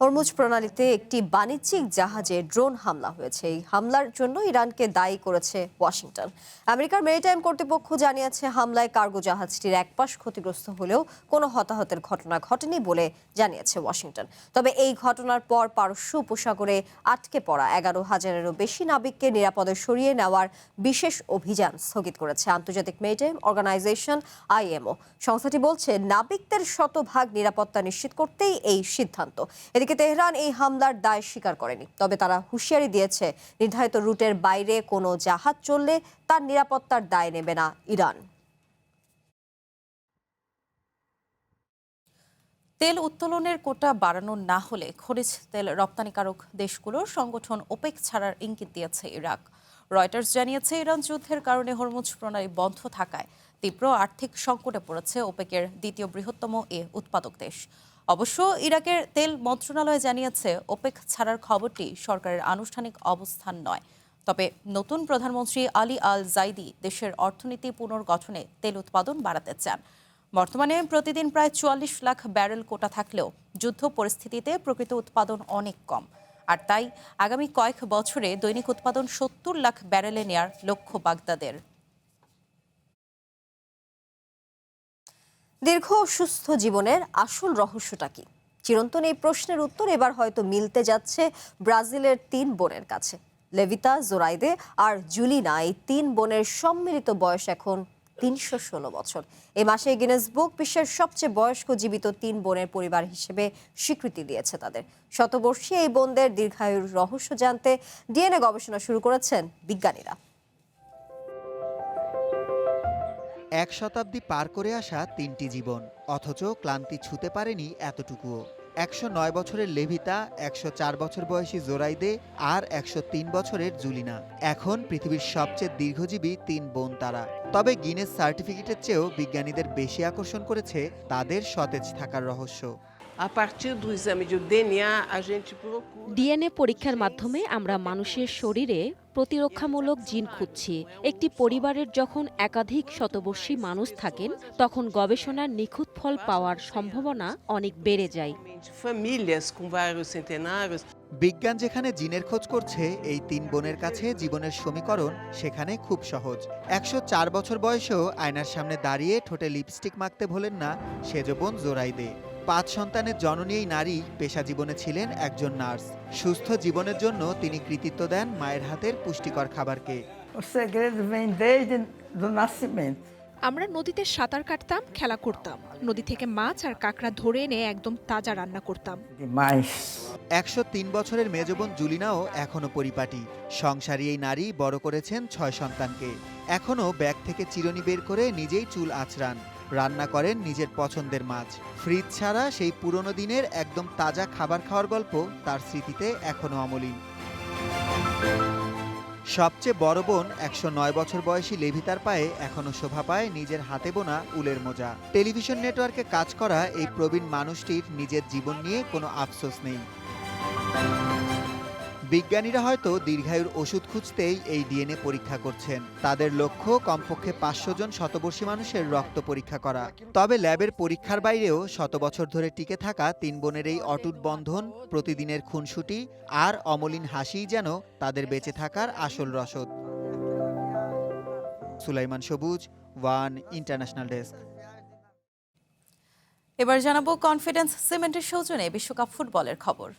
হরমুজ প্রণালীতে একটি বাণিজ্যিক জাহাজে ড্রোন হামলা হয়েছে। এই হামলার জন্য ইরানকে দায়ী করেছে ওয়াশিংটন। আমেরিকার মেরিটাইম কর্তৃপক্ষ জানিয়েছে হামলায় কার্গো জাহাজটির এক পাশ ক্ষতিগ্রস্ত হলেও কোনো হতাহতের ঘটনা ঘটেনি বলে জানিয়েছে ওয়াশিংটন। তবে এই ঘটনার পর পারস্য উপসাগরে আটকে পড়া 11,000-এরও বেশি নাবিককে নিরাপদে সরিয়ে নেওয়ার বিশেষ অভিযান স্থগিত করেছে আন্তর্জাতিক মেরিটাইম অর্গানাইজেশন IMO। সংস্থাটি বলছে নাবিকদের শতভাগ নিরাপত্তা নিশ্চিত করতেই এই সিদ্ধান্ত। এদিকে তেহরান এই হামলার দায় স্বীকার করেনি, তবে তারা হুঁশিয়ারি দিয়েছে নির্ধারিত রুটের বাইরে কোনো জাহাজ চললে তার নিরাপত্তার দায় নেবে না ইরান। তেল উত্তোলনের কোটা বাড়ানো না হলে খনিজ তেল রপ্তানিকারক দেশগুলোর সংগঠন ওপেক ছাড়ার ইঙ্গিত দিয়েছে ইরাক। রয়টার্স জানিয়েছে, ইরান যুদ্ধের কারণে হরমুজ প্রণালী বন্ধ থাকায় তীব্র আর্থিক সংকটে পড়েছে ওপেকের দ্বিতীয় বৃহত্তম এ উৎপাদক দেশ। অবশ্য ইরাকের তেল মন্ত্রণালয় জানিয়েছে, ওপেক ছাড়ার খবরটি সরকারের আনুষ্ঠানিক অবস্থান নয়। তবে নতুন প্রধানমন্ত্রী আলী আল জাইদি দেশের অর্থনীতি পুনর্গঠনে তেল উৎপাদন বাড়াতে চান। বর্তমানে প্রতিদিন প্রায় 44 লাখ ব্যারেল কোটা থাকলেও যুদ্ধ পরিস্থিতিতে প্রকৃত উৎপাদন অনেক কম। আর তাই আগামী কয়েক বছরে দৈনিক উৎপাদন 70 লাখ ব্যারেলে নেয়ার লক্ষ্য বাগদাদের। দীর্ঘ সুস্থ জীবনের আসল রহস্যটা কি? চিরন্তন এই প্রশ্নের উত্তর এবার হয়তো মিলতে যাচ্ছে ব্রাজিলের 3 বোনের কাছে। লেভিতা, জোরাইদে আর জুলিনা, এই 3 বোনের সম্মিলিত বয়স এখন 316 বছর। এই মাসে গিনেস বুক বিশ্বের সবচেয়ে বয়স্ক জীবিত 3 বোনের পরিবার হিসেবে স্বীকৃতি দিয়েছে তাদের। শতবর্ষী এই বোনদের দীর্ঘায়ুর রহস্য জানতে ডিএনএ গবেষণা শুরু করেছেন বিজ্ঞানীরা। 1 শতাব্দী পার করে আসা 3টি জীবন, অথচ ক্লান্তি ছুঁতে পারেনি এতটুকুও। 109 বছরের লেভিতা, 104 বছর বয়সী জোরাইদে আর 103 বছরের জুলিনা এখন পৃথিবীর সবচেয়ে দীর্ঘজীবী 3 বোন তারা। তবে গিনেস সার্টিফিকেটের চেয়েও বিজ্ঞানীদের বেশি আকর্ষণ করেছে তাদের সতেজ থাকার রহস্য। ডিএনএ পরীক্ষার মাধ্যমে আমরা মানুষের শরীরে প্রতিরক্ষামূলক জিন খুঁজছি। একটি পরিবারের যখন একাধিক শতবর্ষী মানুষ থাকেন, তখন গবেষণার নিখুঁত ফল পাওয়ার সম্ভাবনা অনেক বেড়ে যায়। বিজ্ঞান যেখানে জিনের খোঁজ করছে, এই 3 বোনের কাছে জীবনের সমীকরণ সেখানে খুব সহজ। 104 বছর বয়সেও আয়নার সামনে দাঁড়িয়ে ঠোঁটে লিপস্টিক মাখতে ভোলেন না সেজ বোন জোরাইদে। 5 সন্তানের জননী এই নারী পেশা জীবনে ছিলেন একজন নার্স। সুস্থ জীবনের জন্য তিনি কৃতিত্ব দেন মায়ের হাতের পুষ্টিকর খাবারকে। আমরা নদীতে সাঁতার কাটতাম, খেলা করতাম, নদী থেকে মাছ আর কাঁকড়া ধরে এনে একদম তাজা রান্না করতাম। 103 বছরের মেজ বোন জুলিনাও এখনো পরিপাটি। সংসারী এই নারী বড় করেছেন 6 সন্তানকে। এখনো ব্যাগ থেকে চিরুনি বের করে নিজেই চুল আঁচড়ান, রান্না করেন নিজের পছন্দের মাছ। ফ্রিজ ছাড়া সেই পুরনো দিনের একদম তাজা খাবার খাওয়ার গল্প তার স্মৃতিতে এখনো অমলিন। সবচেয়ে বড় বোন 109 বছর বয়সী লেভিতার পায়ে এখনো শোভা পায় নিজের হাতে বোনা উলের মোজা। টেলিভিশন নেটওয়ার্কে কাজ করা এই প্রবীণ মানুষটির নিজের জীবন নিয়ে কোনো আফসোস নেই। বিজ্ঞানীরা হয়তো দীর্ঘায়ুর ওষুধ খুঁজতেই এই ডিএনএ পরীক্ষা করছেন। তাদের লক্ষ্য কমপক্ষে 500 জন শতবর্ষী মানুষের রক্ত পরীক্ষা করা। তবে ল্যাবের পরীক্ষার বাইরেও শত বছর ধরে টিকে থাকা 3 বোনের এই অটুট বন্ধন, প্রতিদিনের খুনসুটি আর অমলিন হাসিই যেন তাদের বেঁচে থাকার আসল রসদ। সুলাইমান সবুজ, ওয়ান ইন্টারন্যাশনাল ডেস্ক। এবার জানাবো কনফিডেন্স সিমেন্টের সৌজন্যে বিশ্বকাপ ফুটবলের খবর।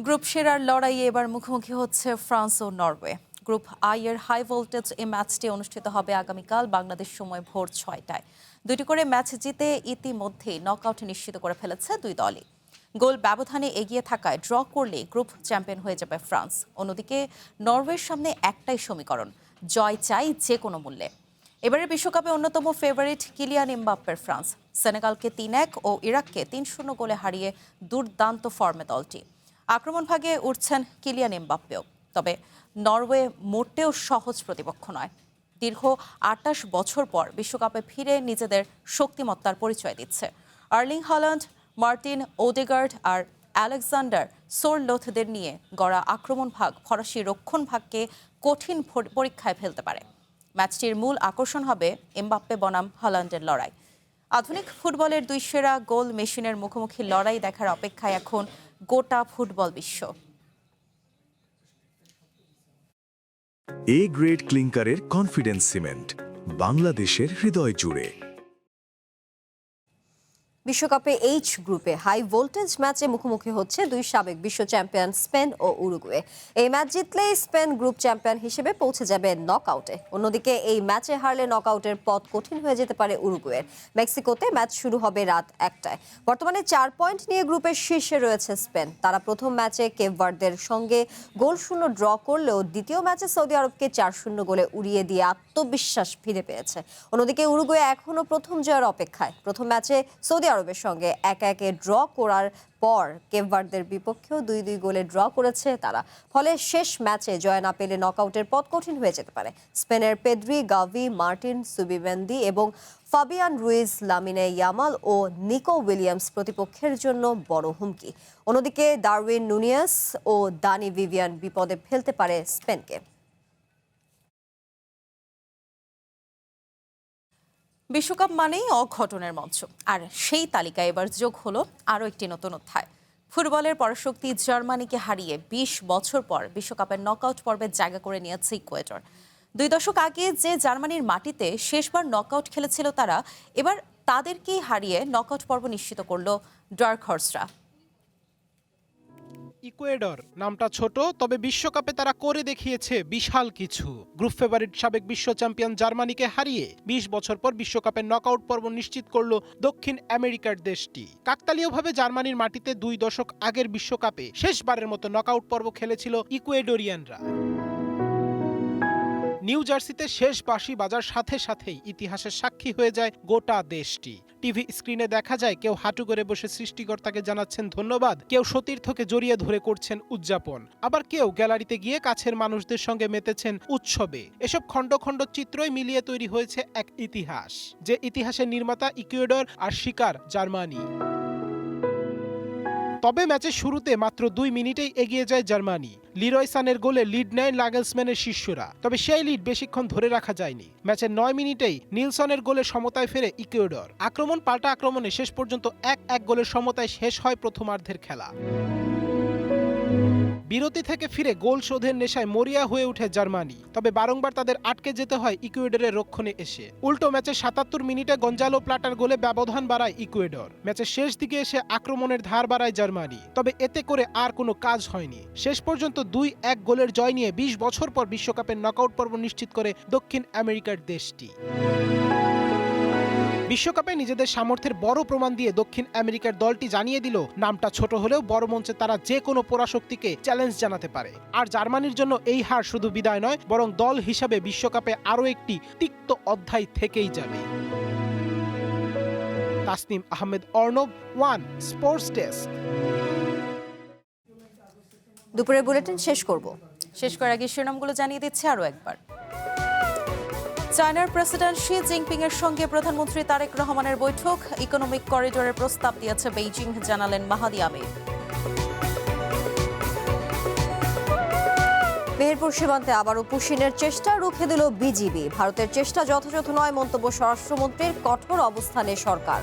গ্রুপ সেরার লড়াইয়ে এবার মুখোমুখি হচ্ছে ফ্রান্স ও নরওয়ে। গ্রুপ আই এর হাই ভোল্টেজ এই ম্যাচটি অনুষ্ঠিত হবে আগামীকাল বাংলাদেশ সময় ভোর 6টায়। 2টি করে ম্যাচ জিতে ইতিমধ্যেই নকআউট নিশ্চিত করে ফেলেছে দুই দলই। গোল ব্যবধানে এগিয়ে থাকায় ড্র করলে গ্রুপ চ্যাম্পিয়ন হয়ে যাবে ফ্রান্স। অন্যদিকে নরওয়ের সামনে একটাই সমীকরণ, জয় চাই যে কোনো মূল্যে। এবারের বিশ্বকাপে অন্যতম ফেভারিট কিলিয়ান এমবাপ্পের ফ্রান্স সেনেগালকে 3-1 ও ইরাককে 3-0 গোলে হারিয়ে দুর্দান্ত ফর্মে দলটি। আক্রমণ ভাগে উঠছেন কিলিয়ান এমবাপ্পেও। তবে নরওয়ে মোটেও সহজ প্রতিপক্ষ নয়। দীর্ঘ 28 বছর পর বিশ্বকাপে ফিরে নিজেদের শক্তিমত্তার পরিচয় দিচ্ছে। আর্লিং হল্যান্ড, মার্টিন ওডেগার্ড আর আলেকজান্ডার সোরলোথদের নিয়ে গড়া আক্রমণ ভাগ ফরাসি রক্ষণ ভাগকে কঠিন পরীক্ষায় ফেলতে পারে। ম্যাচটির মূল আকর্ষণ হবে এমবাপ্পে বনাম হল্যান্ডের লড়াই। আধুনিক ফুটবলের দুই সেরা গোল মেশিনের মুখোমুখি লড়াই দেখার অপেক্ষায় এখন গোটা ফুটবল বিশ্ব। এ গ্রেড ক্লিংকারের কনফিডেন্স সিমেন্ট, বাংলাদেশের হৃদয় জুড়ে। বিশ্বকাপে এইচ গ্রুপে হাই ভোল্টেজ ম্যাচে মুখোমুখি হচ্ছে দুই সাবেক বিশ্ব চ্যাম্পিয়ন স্পেন ও উরুগুয়ে। এই ম্যাচ জিতলেই স্পেন গ্রুপ চ্যাম্পিয়ন হিসেবে পৌঁছে যাবে নকআউটে। অন্যদিকে এই ম্যাচে হারলে নকআউটের পথ কঠিন হয়ে যেতে পারে উরুগুয়ের। মেক্সিকোতে ম্যাচ শুরু হবে রাত 1টায়। বর্তমানে 4 পয়েন্ট নিয়ে গ্রুপের শীর্ষে রয়েছে স্পেন। তারা প্রথম ম্যাচে কেপ ভার্দের সঙ্গে 0-0 ড্র করলেও দ্বিতীয় ম্যাচে সৌদি আরবকে 4-0 গোলে উড়িয়ে দিয়ে আত্মবিশ্বাস ফিরে পেয়েছে। অন্যদিকে উরুগুয়ে এখনও প্রথম জয়ের অপেক্ষায়। প্রথম ম্যাচে সৌদি আরবের সঙ্গে 1-1 ড্র করার পর কেপ ভার্দের বিপক্ষেও 2-2 গোলে ড্র করেছে তারা। ফলে শেষ ম্যাচে জয় না পেলে নকআউটের পথ কঠিন হয়ে যেতে পারে। স্পেনের পেদ্রি, গাভি, মার্টিন সুবিমেন্দি এবং ফাবিয়ান রুইজ, লামিনে ইয়ামাল ও নিকো উইলিয়ামস প্রতিপক্ষের জন্য বড় হুমকি। অন্যদিকে ডারউইন নুনিয়াস ও দানি ভিভিয়ান বিপদে ফেলতে পারে স্পেনকে। বিশ্বকাপ মানেই অঘটনের মঞ্চ, আর সেই তালিকায় এবার যোগ হলো আরও একটি নতুন অধ্যায়। ফুটবলের পরাশক্তি জার্মানিকে হারিয়ে 20 বছর পর বিশ্বকাপের নকআউট পর্বে জায়গা করে নিয়েছে ইকুয়েডর। 2 দশক আগে যে জার্মানির মাটিতে শেষবার নকআউট খেলেছিল তারা, এবার তাদেরকেই হারিয়ে নকআউট পর্ব নিশ্চিত করল ডার্ক হর্সরা। ইকুয়েডর নামটা ছোট, তবে বিশ্বকাপে তারা করে দেখিয়েছে বিশাল কিছু। গ্রুপ ফেভারিট সাবেক বিশ্ব চ্যাম্পিয়ন জার্মানিকে হারিয়ে 20 বছর পর বিশ্বকাপের নকআউট পর্ব নিশ্চিত করল দক্ষিণ আমেরিকার দেশটি। কাকতালীয়ভাবে জার্মানির মাটিতে 2 দশক আগের বিশ্বকাপে শেষবারের মতো নকআউট পর্ব খেলেছিল ইকুয়েডরিয়ানরা। নিউ জার্সিতে শেষ বাঁশি বাজার সাথে সাথেই ইতিহাসের সাক্ষী হয়ে যায় গোটা দেশটি। টিভি স্ক্রিনে দেখা যায় কেউ হাঁটু করে বসে সৃষ্টিকর্তাকে জানাচ্ছেন ধন্যবাদ, কেউ সতীর্থকে জড়িয়ে ধরে করছেন উদযাপন, আবার কেউ গ্যালারিতে গিয়ে কাছের মানুষদের সঙ্গে মেতেছেন উৎসবে। এসব খণ্ড খণ্ড চিত্রই মিলিয়ে তৈরি হয়েছে এক ইতিহাস, যে ইতিহাসের নির্মাতা ইকুয়েডর আর শিকার জার্মানি। তবে ম্যাচের শুরুতে মাত্র 2 মিনিটেই এগিয়ে যায় জার্মানি। লিরয় সানের গোলে লিড নেয় নাগেলসম্যানের শিষ্যরা, তবে সেই লিড বেশিক্ষণ ধরে রাখা যায়নি। ম্যাচের 9 মিনিটেই নিলসনের গোলে সমতায় ফেরে ইকুয়েডর। আক্রমণ পাল্টা আক্রমণে শেষ পর্যন্ত 1-1 গোলের সমতায় শেষ হয় প্রথমার্ধের খেলা। বিরতি থেকে ফিরে গোল শোধের নেশায় মরিয়া হয়ে ওঠে জার্মানি, তবে বারংবার তাদের আটকে যেতে হয় ইকুয়েডরের রক্ষণে এসে। উল্টো ম্যাচের 77 মিনিটে গঞ্জালো প্লাটার গোলে ব্যবধান বাড়ায় ইকুয়েডর। ম্যাচের শেষ দিকে এসে আক্রমণের ধার বাড়ায় জার্মানি, তবে এতে করে আর কোনো কাজ হয়নি। শেষ পর্যন্ত 2-1 গোলের জয় নিয়ে 20 বছর পর বিশ্বকাপের নকআউট পর্ব নিশ্চিত করে দক্ষিণ আমেরিকার দেশটি। বিশ্বকাপে নিজেদের সামর্থ্যের বড় প্রমাণ দিয়ে দক্ষিণ আমেরিকার দলটি জানিয়ে দিল নামটা ছোট হলেও বড় মঞ্চে তারা যে কোনো পরাশক্তিকে চ্যালেঞ্জ জানাতে পারে। আর জার্মানির জন্য এই হার শুধু বিদায় নয়, বরং দল হিসাবে বিশ্বকাপে আরও একটি তিক্ত অধ্যায় থেকেই যাবে। Tasnim Ahmed Arnab, one sports desk. দুপুরের বুলেটিন শেষ করার আগে শিরোনামগুলো জানিয়ে দিচ্ছে আরও একবার। চায়নার প্রেসিডেন্ট শি জিনপিং এর সঙ্গে প্রধানমন্ত্রী তারেক রহমানের বৈঠক, ইকোনমিক করিডোরের প্রস্তাব দিয়েছে বেইজিং, জানালেন মাহাদি আমির। মেহেরপুর সীমান্তে আবারও পুশিনের চেষ্টা রুখে দিল বিজিবি। ভারতের চেষ্টা যথাযথ নয় মন্তব্য স্বরাষ্ট্রমন্ত্রীর, কঠোর অবস্থানে সরকার।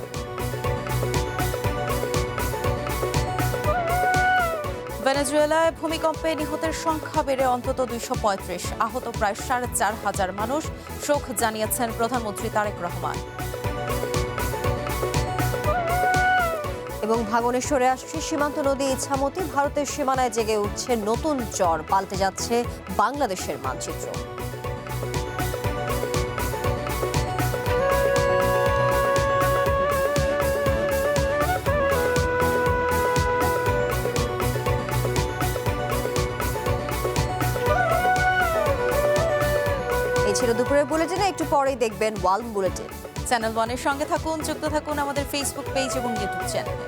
ভেনেজুয়েলায় ভূমিকম্পে নিহতের সংখ্যা বেড়ে অন্তত 235, আহত প্রায় 4,500 মানুষ, শোক জানিয়েছেন প্রধানমন্ত্রী তারেক রহমান। এবং ভাঙনে সরে আসছে সীমান্ত নদী ইছামতি। ভারতের সীমানায় জেগে উঠছে নতুন জ্বর, পাল্টে যাচ্ছে বাংলাদেশের মানচিত্র। এই ছিল দুপুরের বুলেটিনে, একটু পরেই দেখবেন ওয়ার্ল্ড বুলেটিন। চ্যানেল 1 এর সঙ্গে থাকুন, যুক্ত থাকুন আমাদের ফেসবুক পেজ এবং ইউটিউব চ্যানেলে।